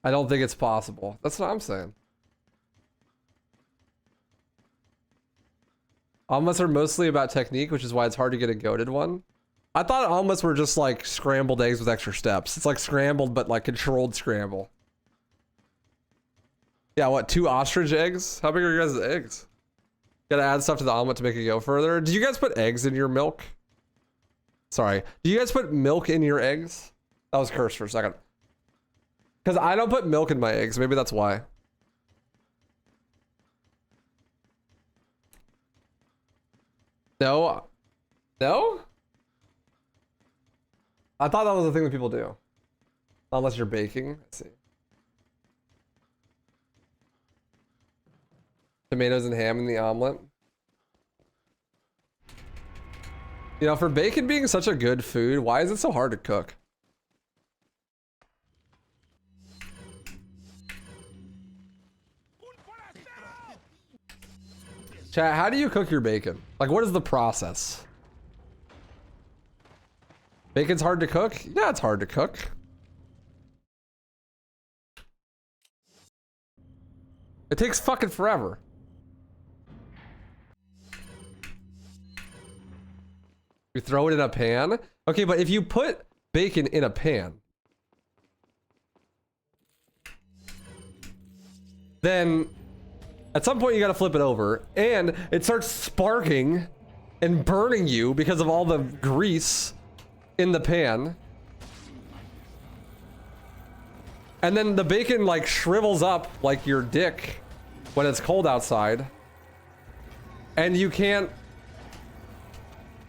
I don't think it's possible. That's what I'm saying. Omelets are mostly about technique, which is why it's hard to get a goated one. I thought omelets were just like scrambled eggs with extra steps. It's like scrambled, but like controlled scramble. Yeah, what, 2 ostrich eggs? How big are your guys' eggs? Gotta add stuff to the omelet to make it go further. Do you guys put eggs in your milk? Sorry. Do you guys put milk in your eggs? That was cursed for a second. Because I don't put milk in my eggs. Maybe that's why. No? No? I thought that was the thing that people do. Unless you're baking. Let's see. Tomatoes and ham in the omelet. You know, for bacon being such a good food, why is it so hard to cook? Chat, how do you cook your bacon? Like, what is the process? Bacon's hard to cook? Yeah, it's hard to cook. It takes fucking forever. You throw it in a pan? Okay, but if you put bacon in a pan, then at some point you gotta flip it over, and it starts sparking and burning you because of all the grease in the pan. And then the bacon like shrivels up like your dick when it's cold outside. And you can't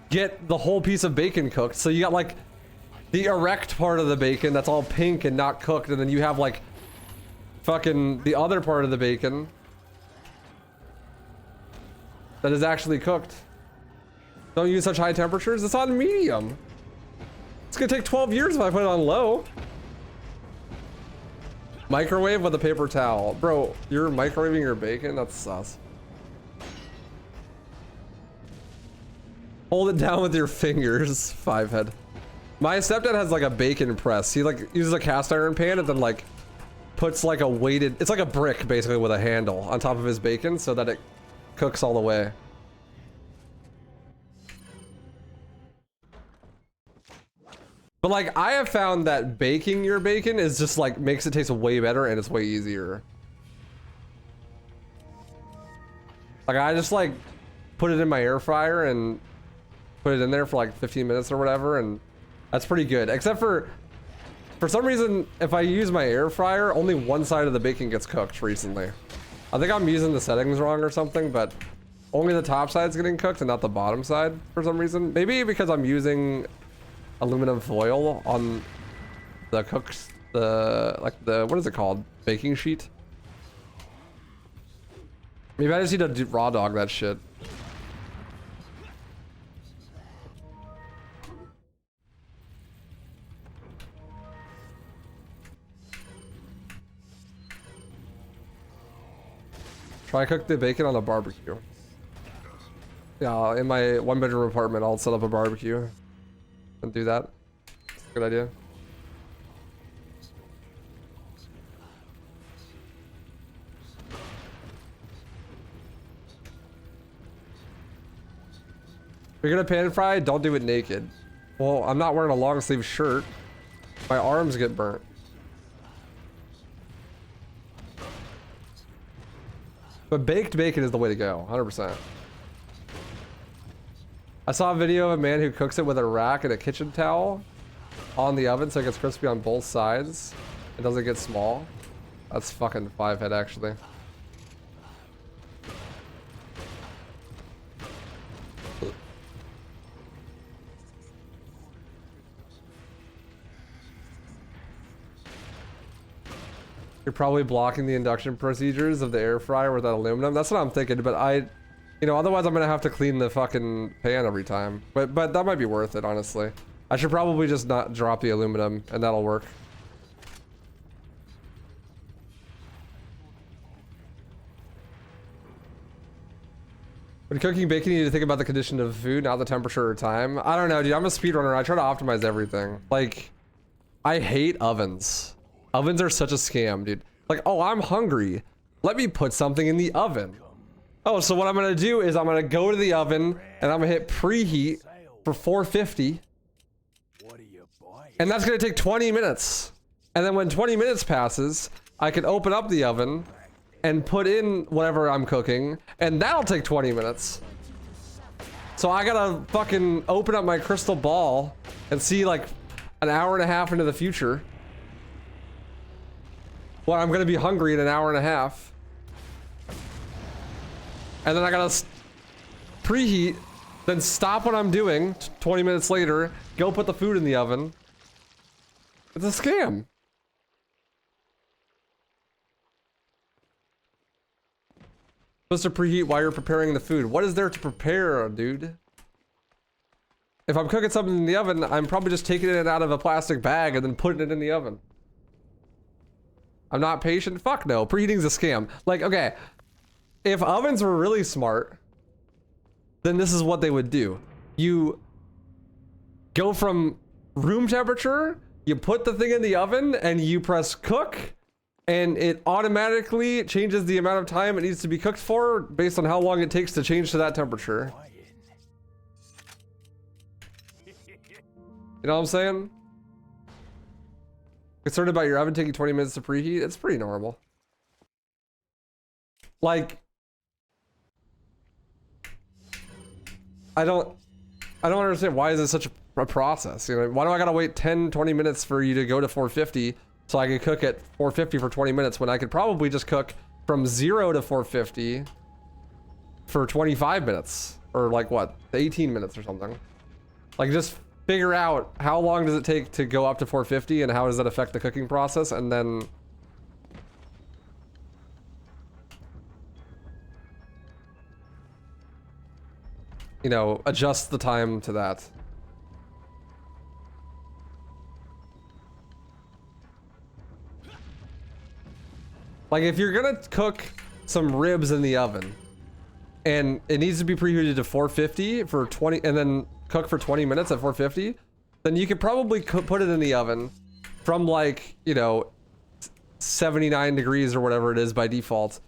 get the whole piece of bacon cooked. So you got like the erect part of the bacon that's all pink and not cooked, and then you have like fucking the other part of the bacon that is actually cooked. Don't use such high temperatures. It's on medium. It's gonna take 12 years if I put it on low. Microwave with a paper towel. Bro, you're microwaving your bacon? That's sus. Hold it down with your fingers. 5-head. My stepdad has like a bacon press. He like uses a cast iron pan and then like puts like a weighted, it's like a brick basically with a handle on top of his bacon so that it cooks all the way. But like I have found that baking your bacon is just like makes it taste way better and it's way easier. Like I just like put it in my air fryer and put it in there for like 15 minutes or whatever, and that's pretty good. Except for some reason, if I use my air fryer, only one side of the bacon gets cooked recently. I think I'm using the settings wrong or something, but only the top side's getting cooked and not the bottom side for some reason. Maybe because I'm using aluminum foil on the cooks, what is it called? Baking sheet? Maybe I just need to raw dog that shit. Try cook the bacon on a barbecue. Yeah, in my 1-bedroom apartment, I'll set up a barbecue and do that. Good idea. If you're gonna pan fry, don't do it naked. Well, I'm not wearing a long sleeve shirt. My arms get burnt. But baked bacon is the way to go, 100%. I saw a video of a man who cooks it with a rack and a kitchen towel on the oven so it gets crispy on both sides. It doesn't get small. That's fucking 5-head actually. You're probably blocking the induction procedures of the air fryer with that aluminum. That's what I'm thinking, but you know, otherwise I'm gonna have to clean the fucking pan every time. But that might be worth it, honestly. I should probably just not drop the aluminum and that'll work. When cooking bacon, you need to think about the condition of food, not the temperature or time. I don't know, dude. I'm a speedrunner. I try to optimize everything. Like, I hate ovens. Ovens are such a scam, dude. Like, oh, I'm hungry. Let me put something in the oven. Oh, so what I'm gonna do is I'm gonna go to the oven and I'm gonna hit preheat for 450. And that's gonna take 20 minutes. And then when 20 minutes passes, I can open up the oven and put in whatever I'm cooking, and that'll take 20 minutes. So I gotta fucking open up my crystal ball and see like an hour and a half into the future. Well, I'm gonna be hungry in an hour and a half. And then I gotta preheat, then stop what I'm doing 20 minutes later, go put the food in the oven. It's a scam. Supposed to preheat while you're preparing the food. What is there to prepare, dude? If I'm cooking something in the oven, I'm probably just taking it out of a plastic bag and then putting it in the oven. I'm not patient. Fuck no. Preheating's a scam. Like, okay, if ovens were really smart, then this is what they would do. You go from room temperature, you put the thing in the oven, and you press cook, and it automatically changes the amount of time it needs to be cooked for based on how long it takes to change to that temperature. You know what I'm saying? Concerned about your oven taking 20 minutes to preheat? It's pretty normal. Like, I don't understand, why is it such a process? You know, why do I gotta wait 10-20 minutes for you to go to 450 so I can cook at 450 for 20 minutes when I could probably just cook from 0 to 450 for 25 minutes, or like what, 18 minutes or something. Like, just figure out how long does it take to go up to 450 and how does that affect the cooking process, and then you know, adjust the time to that. Like if you're gonna cook some ribs in the oven and it needs to be preheated to 450 for 20 and then cook for 20 minutes at 450, then you could probably put it in the oven from like, you know, 79 degrees or whatever it is by default,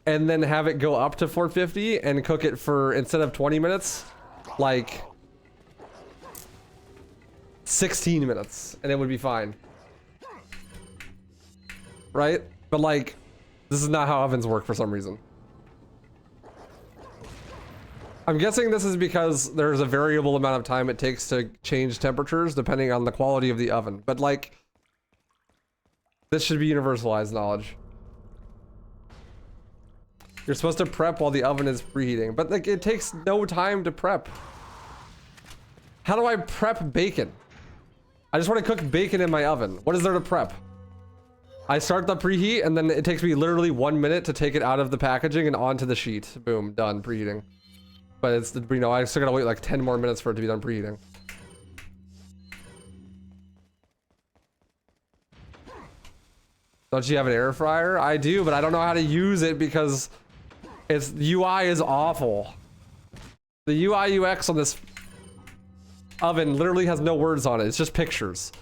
and then have it go up to 450 and cook it for, instead of 20 minutes, like 16 minutes, and it would be fine. Right? But like, this is not how ovens work for some reason. I'm guessing this is because there's a variable amount of time it takes to change temperatures depending on the quality of the oven. But like, this should be universalized knowledge. You're supposed to prep while the oven is preheating, but like it takes no time to prep. How do I prep bacon? I just want to cook bacon in my oven. What is there to prep? I start the preheat and then it takes me literally 1 minute to take it out of the packaging and onto the sheet. Boom, done, preheating. But it's, you know, I still gotta wait like 10 more minutes for it to be done preheating. Don't you have an air fryer? I do, but I don't know how to use it because its UI is awful. The UI UX on this oven literally has no words on it. It's just pictures.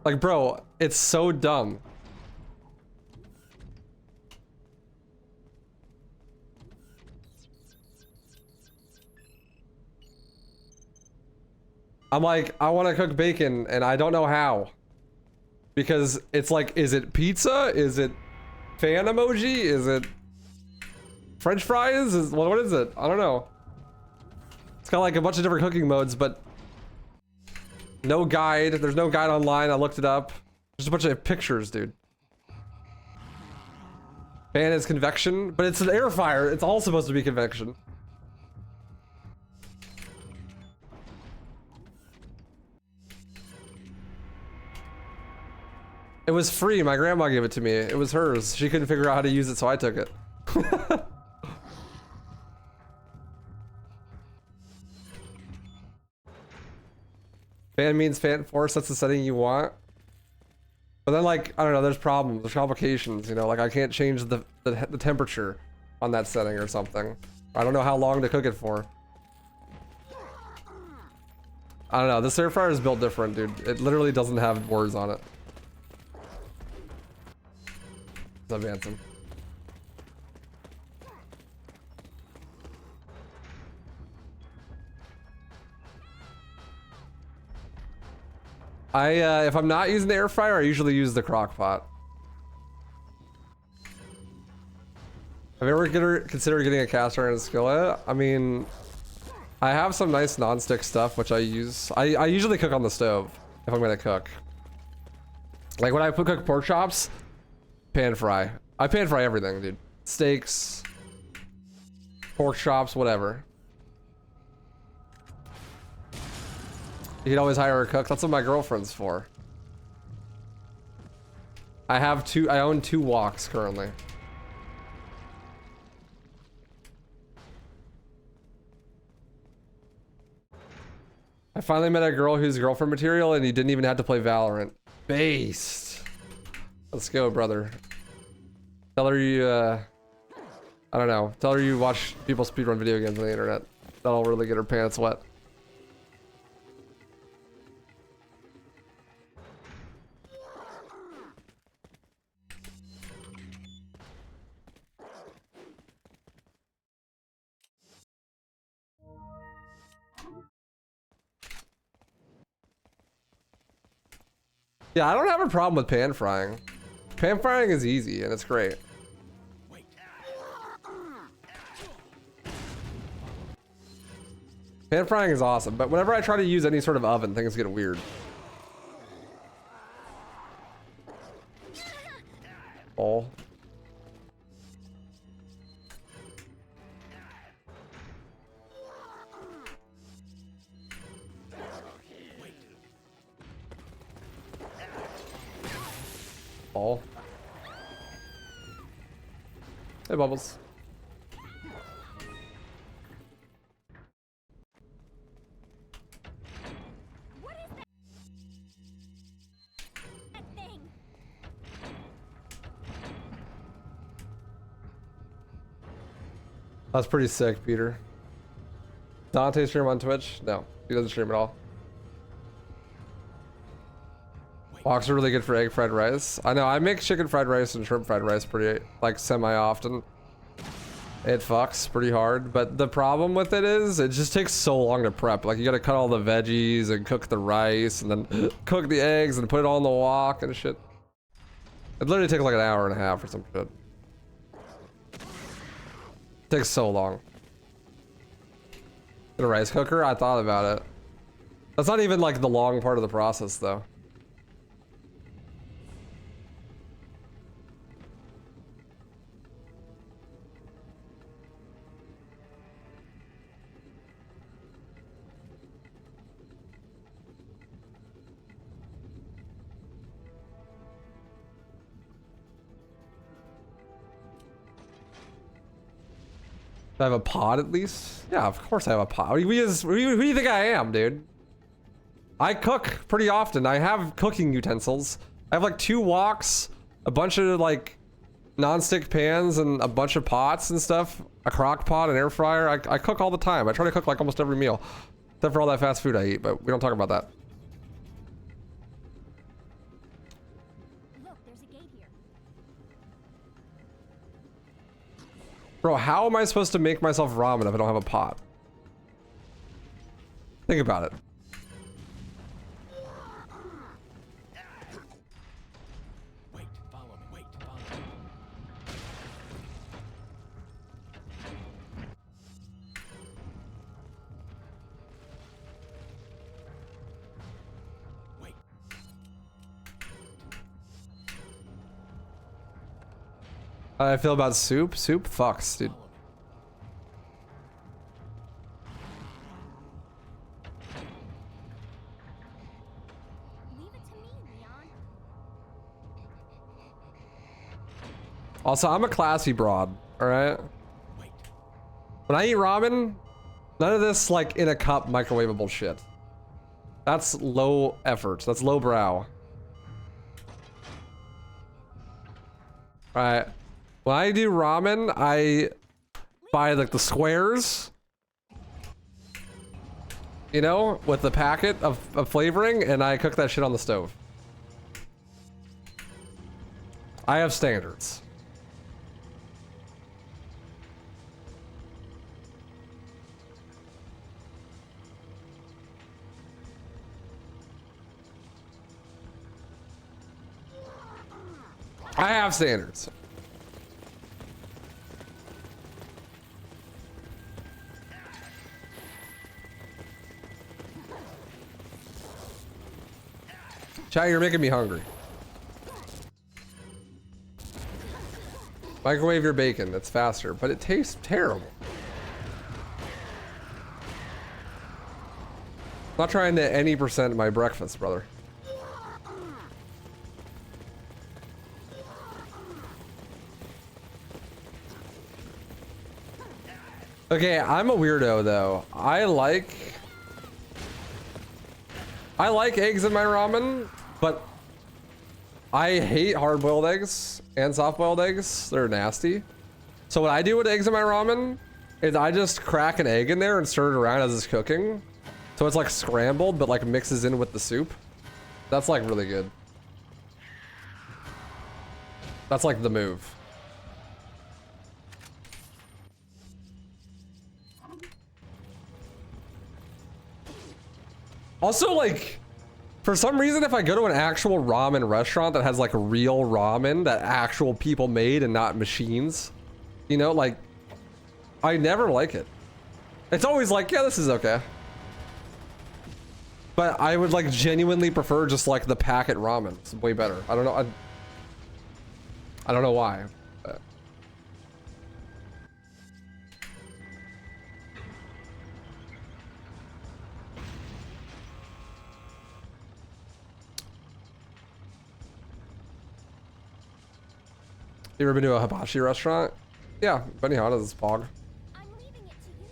Like, bro, it's so dumb. I'm like, I want to cook bacon and I don't know how. Because it's like, is it pizza? Is it fan emoji? Is it French fries? What is it? I don't know. It's got like a bunch of different cooking modes, but no guide. There's no guide online. I looked it up. There's a bunch of pictures, dude. Fan is convection, but it's an air fryer. It's all supposed to be convection. It was free. My grandma gave it to me. It was hers. She couldn't figure out how to use it, so I took it. Fan means fan force. That's the setting you want. But then, like, I don't know. There's problems. There's complications. You know, like I can't change the temperature on that setting or something. I don't know how long to cook it for. I don't know. This air fryer is built different, dude. It literally doesn't have words on it. What's up, Anson? If I'm not using the air fryer, I usually use the crock pot. Have you ever considered getting a cast iron skillet? I mean, I have some nice non-stick stuff which I use. I usually cook on the stove if I'm gonna cook. Like when I cook pork chops, pan fry. I pan fry everything, dude. Steaks, pork chops, whatever. You can always hire a cook. That's what my girlfriend's for. I own 2 woks currently. I finally met a girl who's girlfriend material and you didn't even have to play Valorant. Based. Let's go, brother. Tell her you, I don't know. Tell her you watch people speedrun video games on the internet. That'll really get her pants wet. Yeah, I don't have a problem with pan frying. Pan frying is easy and it's great. Pan frying is awesome, but whenever I try to use any sort of oven, things get weird. Oh. Oh. Hey, Bubbles. What is that thing? That's pretty sick, Peter. Dante stream on Twitch? No, he doesn't stream at all. Woks are really good for egg fried rice. I know, I make chicken fried rice and shrimp fried rice pretty, like, semi-often. It fucks pretty hard, but the problem with it is, it just takes so long to prep. Like, you gotta cut all the veggies and cook the rice and then cook the eggs and put it all in the wok and shit. It literally takes like an hour and a half or some shit. It takes so long. Get a rice cooker? I thought about it. That's not even like the long part of the process though. I have a pot at least? Yeah, of course I have a pot. Who do you think I am, dude? I cook pretty often. I have cooking utensils. I have like 2 woks, a bunch of like non-stick pans and a bunch of pots and stuff. A crock pot, an air fryer. I cook all the time. I try to cook like almost every meal. Except for all that fast food I eat, but we don't talk about that. Look, there's a gate here. Bro, how am I supposed to make myself ramen if I don't have a pot? Think about it. Wait, follow me. Wait, follow me. Wait. How I feel about soup? Soup fucks, dude. Leave it to me, Leon. Also, I'm a classy broad, alright? Wait. When I eat ramen, none of this like in a cup microwavable shit. That's low effort. That's low brow. Alright. When I do ramen, I buy like the squares. You know, with the packet of flavoring, and I cook that shit on the stove. I have standards. I have standards. Chat, you're making me hungry. Microwave your bacon, that's faster, but it tastes terrible. I'm not trying to any percent my breakfast, brother. Okay, I'm a weirdo though. I like eggs in my ramen, but I hate hard-boiled eggs and soft-boiled eggs. They're nasty. So what I do with eggs in my ramen is I just crack an egg in there and stir it around as it's cooking. So it's like scrambled, but like mixes in with the soup. That's like really good. That's like the move. Also, like, for some reason, if I go to an actual ramen restaurant that has like real ramen that actual people made and not machines, you know, like, I never like it. It's always like, yeah, this is okay. But I would like genuinely prefer just like the packet ramen. It's way better. I don't know. I don't know why. But. You ever been to a hibachi restaurant? Yeah, Benihana is Pog. I'm leaving it to you.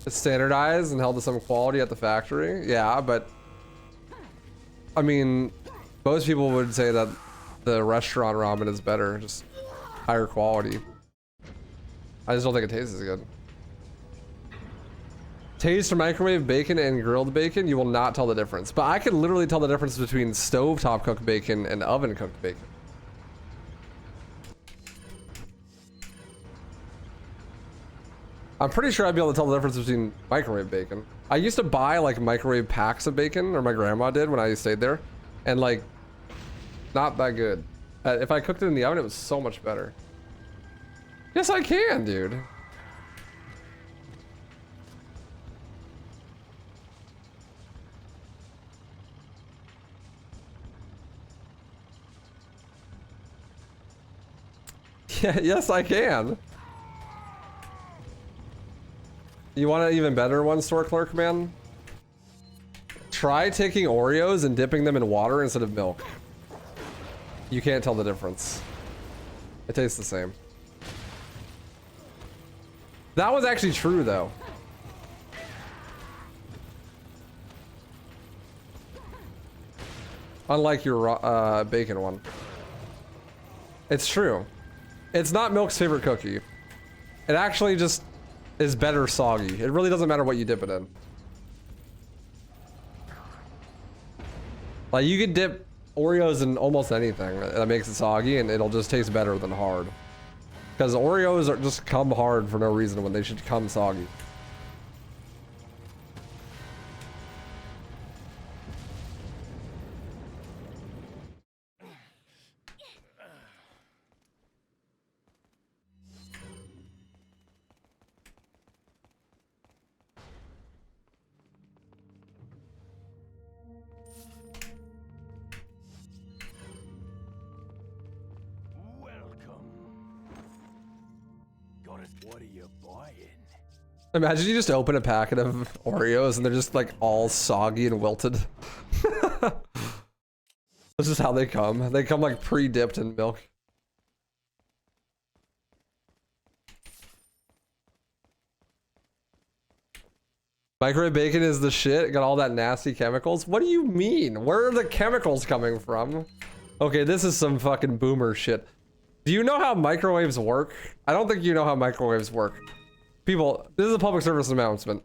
It's standardized and held to some quality at the factory. Yeah, but I mean, most people would say that the restaurant ramen is better, just higher quality. I just don't think it tastes as good. Taste of microwave bacon and grilled bacon, you will not tell the difference. But I can literally tell the difference between stovetop cooked bacon and oven cooked bacon. I'm pretty sure I'd be able to tell the difference between microwave bacon. I used to buy like microwave packs of bacon, or my grandma did when I stayed there, and like, not that good. If I cooked it in the oven, it was so much better. Yes, I can, dude. Yeah, yes, I can. You want an even better one, store clerk, man? Try taking Oreos and dipping them in water instead of milk. You can't tell the difference. It tastes the same. That was actually true, though. Unlike your bacon one. It's true. It's not Milk's favorite cookie. It actually just is better soggy. It really doesn't matter what you dip it in. Like, you could dip Oreos in almost anything that makes it soggy, and it'll just taste better than hard. Because Oreos are just come hard for no reason when they should come soggy. What are you buying? Imagine you just open a packet of Oreos and they're just like all soggy and wilted. This is how they come. They come like pre-dipped in milk. Microwave bacon is the shit. It got all that nasty chemicals. What do you mean? Where are the chemicals coming from? Okay, this is some fucking boomer shit. Do you know how microwaves work? I don't think you know how microwaves work. People, this is a public service announcement.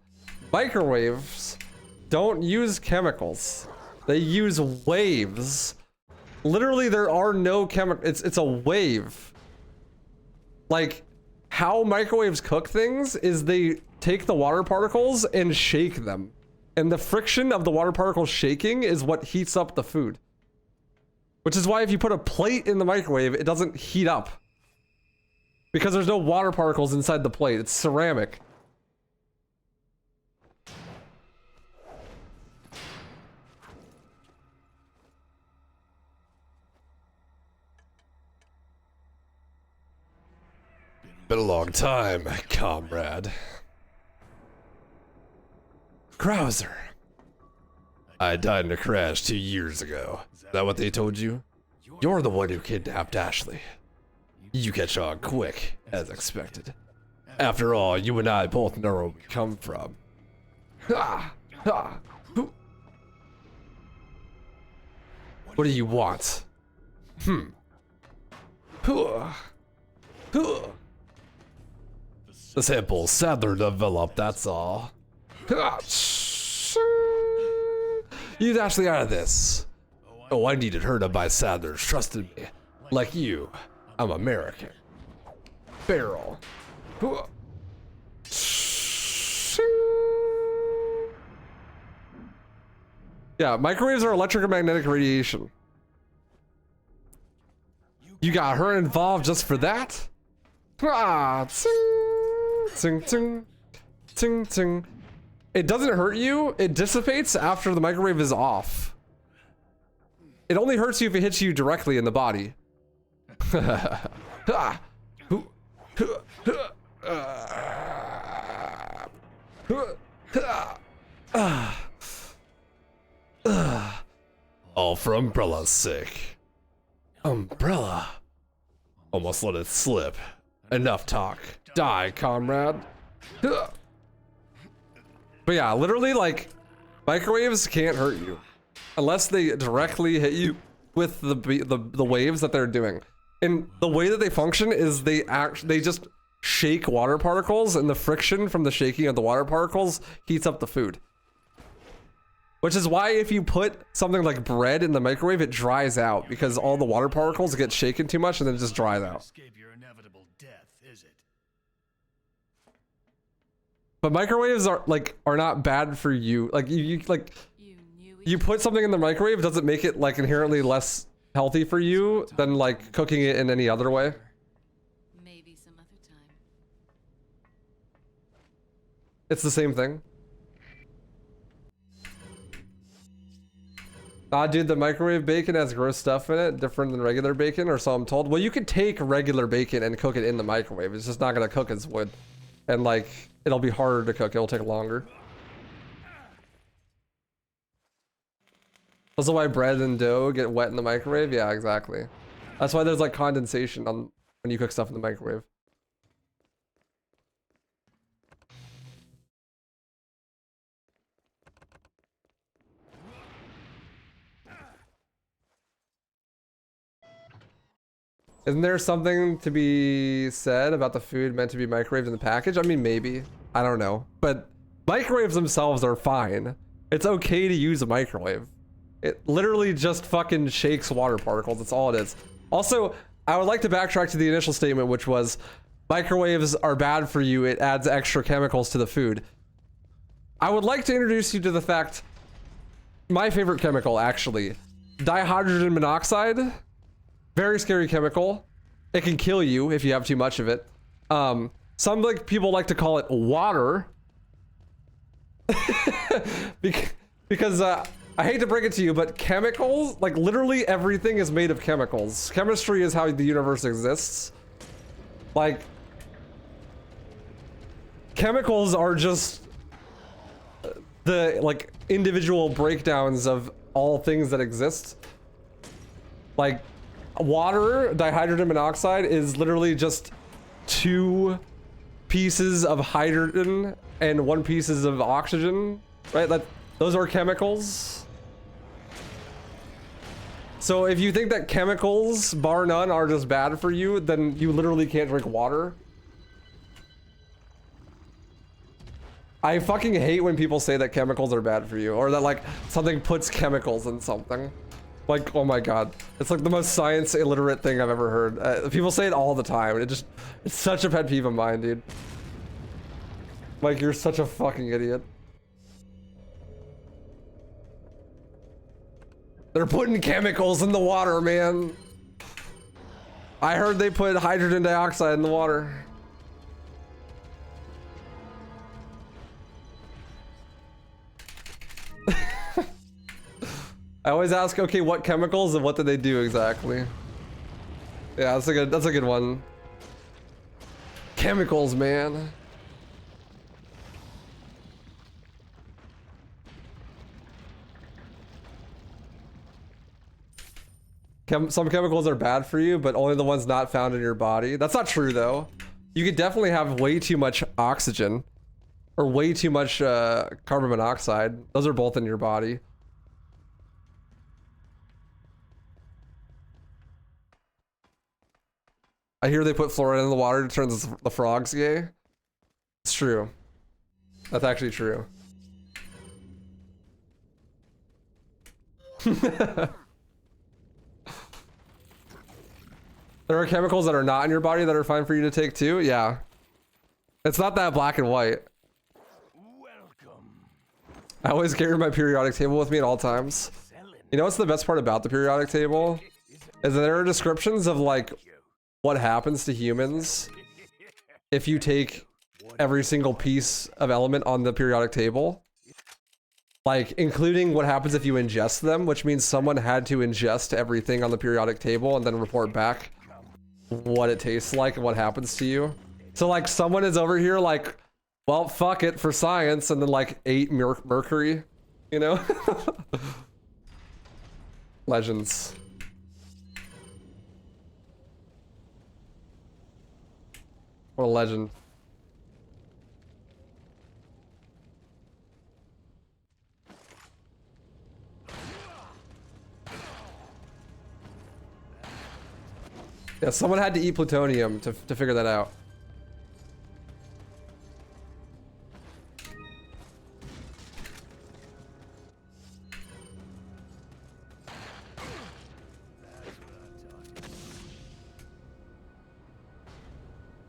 Microwaves don't use chemicals. They use waves. Literally, there are no chemicals. It's a wave. Like, how microwaves cook things is they take the water particles and shake them. And the friction of the water particles shaking is what heats up the food. Which is why if you put a plate in the microwave, it doesn't heat up. Because there's no water particles inside the plate. It's ceramic. Been a long time, comrade. Krauser. I died in a crash 2 years ago. Is that what they told you? You're the one who kidnapped Ashley. You catch on quick, as expected. After all, you and I both know where we come from. Ha! Ha! What do you want? The sample Sadler developed, that's all. You'd Ashley out of this. Oh, I needed her to buy Sadler's trust in me. Like you, I'm American. Barrel. Yeah, microwaves are electromagnetic radiation. You got her involved just for that? Ah, ting, ting, ting, ting. It doesn't hurt you. It dissipates after the microwave is off. It only hurts you if it hits you directly in the body. All for Umbrella's sake. Umbrella. Almost let it slip. Enough talk. Die, comrade. But yeah, literally, like, microwaves can't hurt you unless they directly hit you with the waves that they're doing. And the way that they function is they just shake water particles, and the friction from the shaking of the water particles heats up the food. Which is why if you put something like bread in the microwave, it dries out because all the water particles get shaken too much and then it just dries out. Escape your inevitable death, is it? But microwaves are not bad for you. Like you put something in the microwave doesn't make it like inherently less healthy for you than like cooking it in any other way. Maybe some other time. It's the same thing. Dude, the microwave bacon has gross stuff in it, different than regular bacon, or so I'm told. Well, you could take regular bacon and cook it in the microwave. It's just not gonna cook as wood. And like, it'll be harder to cook, it'll take longer. Also why bread and dough get wet in the microwave? Yeah, exactly. That's why there's like condensation on when you cook stuff in the microwave. Isn't there something to be said about the food meant to be microwaved in the package? I mean, maybe. I don't know. But microwaves themselves are fine. It's okay to use a microwave. It literally just fucking shakes water particles. That's all it is. Also, I would like to backtrack to the initial statement, which was microwaves are bad for you. It adds extra chemicals to the food. I would like to introduce you to the fact, my favorite chemical, actually, dihydrogen monoxide. Very scary chemical. It can kill you if you have too much of it. Some people like to call it water. because I hate to break it to you, but chemicals, like literally everything is made of chemicals. Chemistry is how the universe exists. Like, chemicals are just the like individual breakdowns of all things that exist. Like, water, dihydrogen monoxide, is literally just 2 pieces of hydrogen and 1 pieces of oxygen, right? Those are chemicals. So if you think that chemicals, bar none, are just bad for you, then you literally can't drink water. I fucking hate when people say that chemicals are bad for you, or that like something puts chemicals in something. Like, oh my god, it's like the most science illiterate thing I've ever heard. People say it all the time. It's such a pet peeve of mine, dude. Like, you're such a fucking idiot. They're putting chemicals in the water, man. I heard they put hydrogen dioxide in the water. I always ask, okay, what chemicals and what did they do exactly? Yeah, that's a good one. Chemicals, man. Some chemicals are bad for you, but only the ones not found in your body. That's not true, though. You could definitely have way too much oxygen or way too much carbon monoxide. Those are both in your body. I hear they put fluoride in the water to turn the frogs gay. It's true. That's actually true. There are chemicals that are not in your body that are fine for you to take too? Yeah. It's not that black and white. Welcome. I always carry my periodic table with me at all times. You know what's the best part about the periodic table? Is that there are descriptions of like what happens to humans if you take every single piece of element on the periodic table. Like, including what happens if you ingest them, which means someone had to ingest everything on the periodic table and then report back what it tastes like and what happens to you. So like someone is over here like Well, fuck it for science, and then like 8 mercury, you know? Legends. What a legend. Yeah, someone had to eat plutonium to figure that out.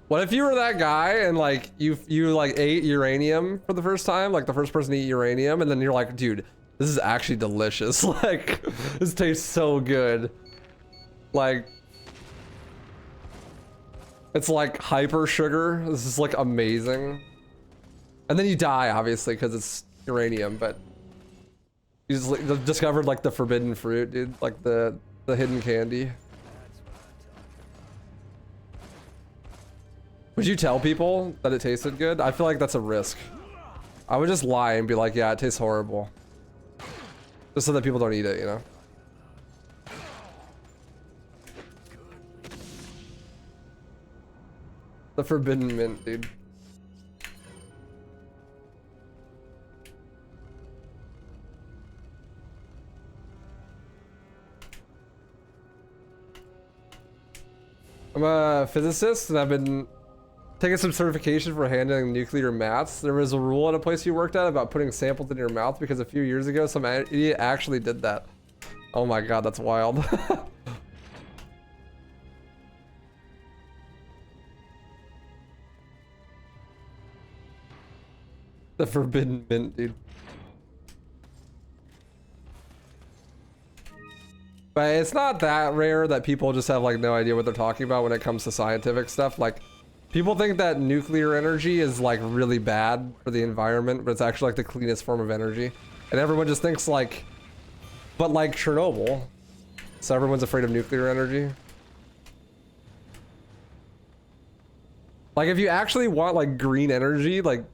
What if you were that guy and like you like ate uranium for the first time, like the first person to eat uranium, and then you're like, dude, this is actually delicious. Like, this tastes so good. Like, it's like hyper sugar. This is like amazing. And then you die, obviously, because it's uranium, but you just like, discovered like the forbidden fruit, dude. Like the hidden candy. Would you tell people that it tasted good? I feel like that's a risk. I would just lie and be like, yeah, it tastes horrible. Just so that people don't eat it, you know? The forbidden mint, dude. I'm a physicist and I've been taking some certification for handling nuclear maths. There was a rule at a place you worked at about putting samples in your mouth because a few years ago some idiot actually did that. Oh my god, that's wild. The forbidden mint, dude. But it's not that rare that people just have like no idea what they're talking about when it comes to scientific stuff. Like, people think that nuclear energy is like really bad for the environment, but it's actually like the cleanest form of energy. And everyone just thinks like, but like Chernobyl. So everyone's afraid of nuclear energy. Like if you actually want like green energy, like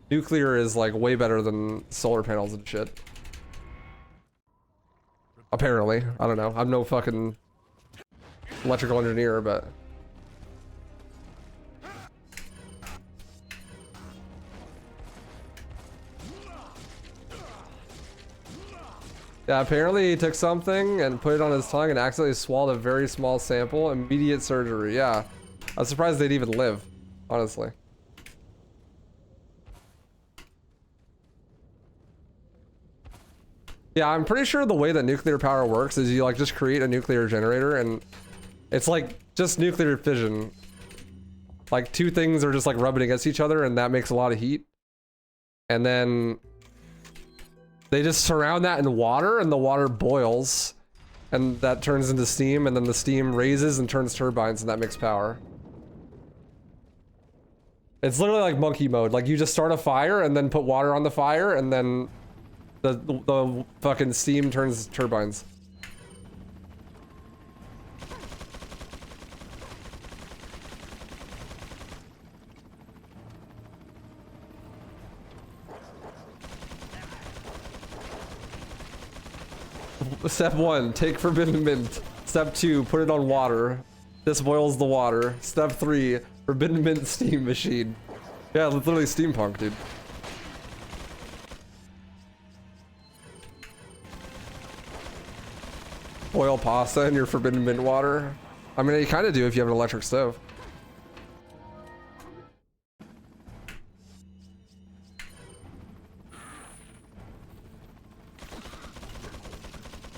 nuclear is like way better than solar panels and shit. Apparently, I don't know. I'm no fucking electrical engineer, but yeah, apparently he took something and put it on his tongue and accidentally swallowed a very small sample. Immediate surgery. Yeah, I was surprised they'd even live, honestly. Yeah, I'm pretty sure the way that nuclear power works is you like just create a nuclear generator and it's like just nuclear fission. Like two things are just like rubbing against each other and that makes a lot of heat. And then they just surround that in water and the water boils and that turns into steam and then the steam raises and turns turbines and that makes power. It's literally like monkey mode. Like you just start a fire and then put water on the fire and then the fucking steam turns turbines. Step 1, take forbidden mint. Step 2, put it on water. This boils the water. Step 3, forbidden mint steam machine. Yeah, literally steampunk, dude. Boil pasta in your forbidden mint water. I mean, you kind of do if you have an electric stove.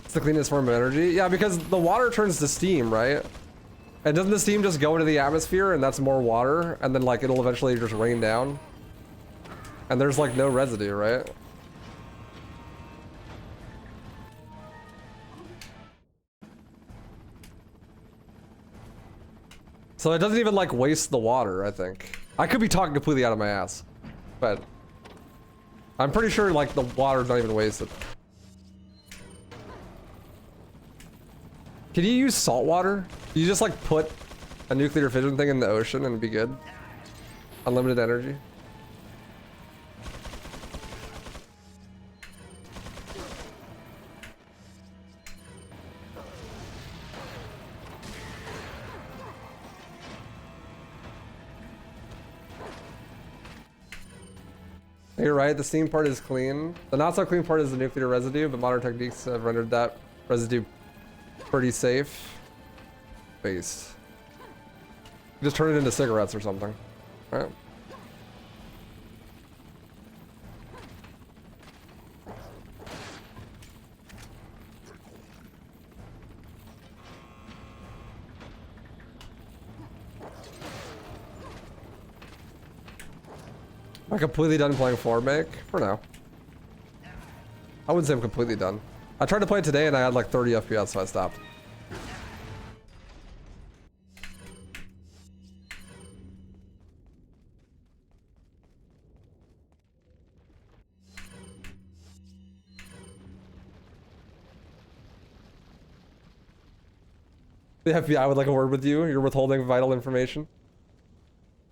It's the cleanest form of energy. Yeah, because the water turns to steam, right? And doesn't the steam just go into the atmosphere and that's more water? And then like it'll eventually just rain down? And there's like no residue, right? So it doesn't even like waste the water, I think. I could be talking completely out of my ass, but I'm pretty sure like the water's not even wasted. Can you use salt water? You just like put a nuclear fission thing in the ocean and it'd be good? Unlimited energy. You're right, the steam part is clean. The not so clean part is the nuclear residue, but modern techniques have rendered that residue pretty safe. Waste. Just turn it into cigarettes or something, right? Am I completely done playing Remake? For now. I wouldn't say I'm completely done. I tried to play it today and I had like 30 FPS, so I stopped. The FBI would like a word with you. You're withholding vital information.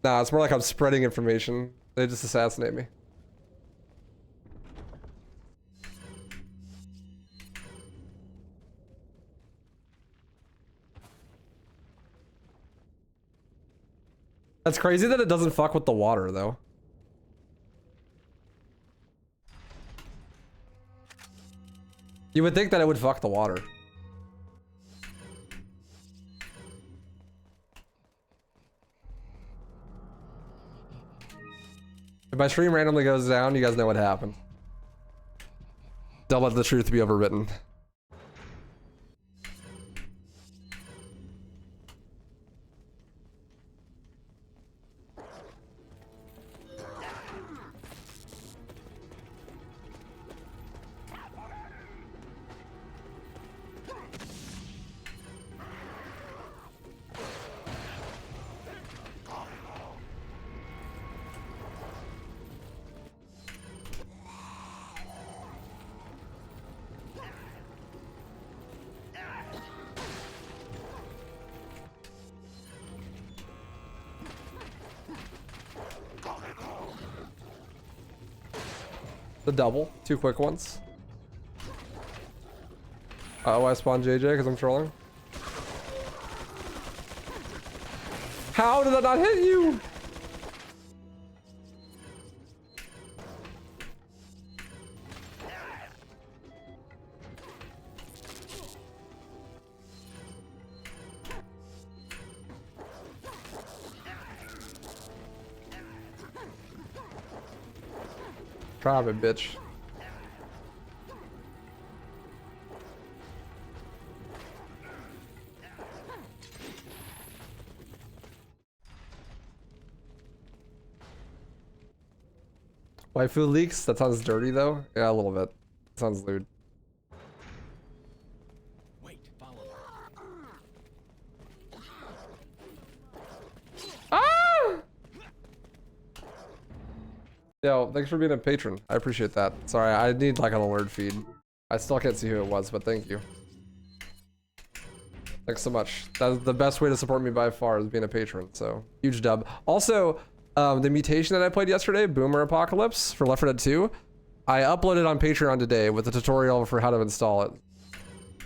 Nah, it's more like I'm spreading information. They just assassinate me. That's crazy that it doesn't fuck with the water, though. You would think that it would fuck the water. If my stream randomly goes down, you guys know what happened. Don't let the truth be overwritten. The double, 2 quick ones. Oh, I spawned JJ because I'm trolling. How did that not hit you? Try it, bitch. Waifu leaks? That sounds dirty though. Yeah, a little bit. Sounds lewd. Wait, follow me. Ah! Yo, thanks for being a patron. I appreciate that. Sorry, I need like an alert feed. I still can't see who it was, but thank you. Thanks so much. That's the best way to support me by far, is being a patron. So huge dub. Also, the mutation that I played yesterday, Boomer Apocalypse for Left 4 Dead 2, I uploaded on Patreon today with a tutorial for how to install it.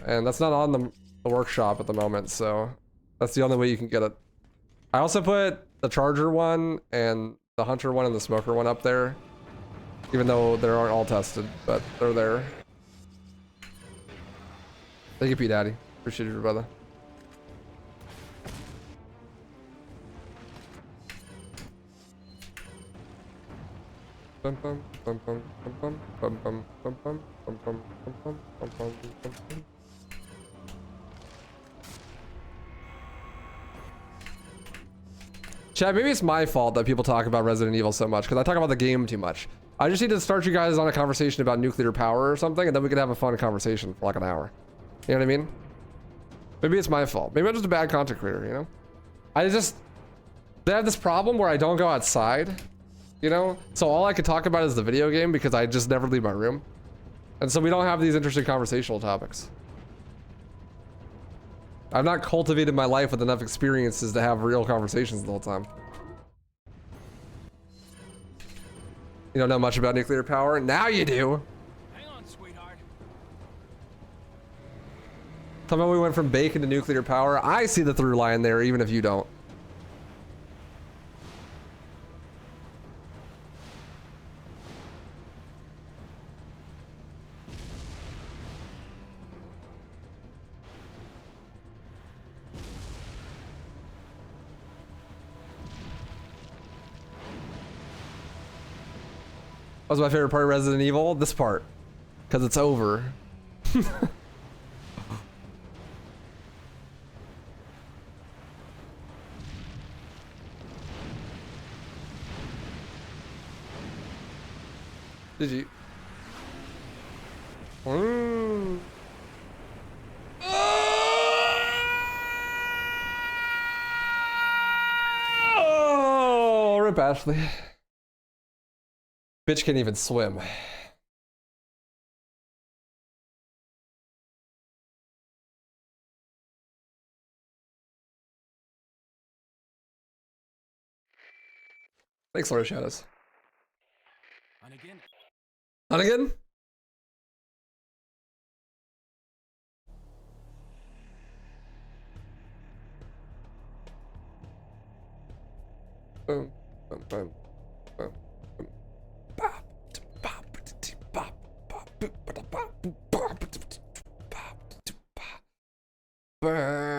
And that's not on the workshop at the moment, so that's the only way you can get it. I also put the Charger one and the Hunter one and the Smoker one up there, even though they aren't all tested, but they're there. Thank you, P Daddy. Appreciate you, brother. Bum bum bum bum bum bum bum bum bum bum bum bum bum bum bum bum. Chad, maybe it's my fault that people talk about Resident Evil so much, because I talk about the game too much. I just need to start you guys on a conversation about nuclear power or something, and then we can have a fun conversation for like an hour. You know what I mean? Maybe it's my fault. Maybe I'm just a bad content creator, you know? They have this problem where I don't go outside, you know? So all I can talk about is the video game because I just never leave my room. And so we don't have these interesting conversational topics. I've not cultivated my life with enough experiences to have real conversations the whole time. You don't know much about nuclear power? Now you do. Hang on, sweetheart. Tell me we went from bacon to nuclear power. I see the through line there, even if you don't. What was my favorite part of Resident Evil? This part. Because it's over. Did you? Oh, rip Ashley. Bitch can't even swim. Thanks, Lord of Shadows. On again. On again? Boom, boom, boom, boom, boom. Bop, bop, bop, bop, bop, bop, bop, bop, bop, bop.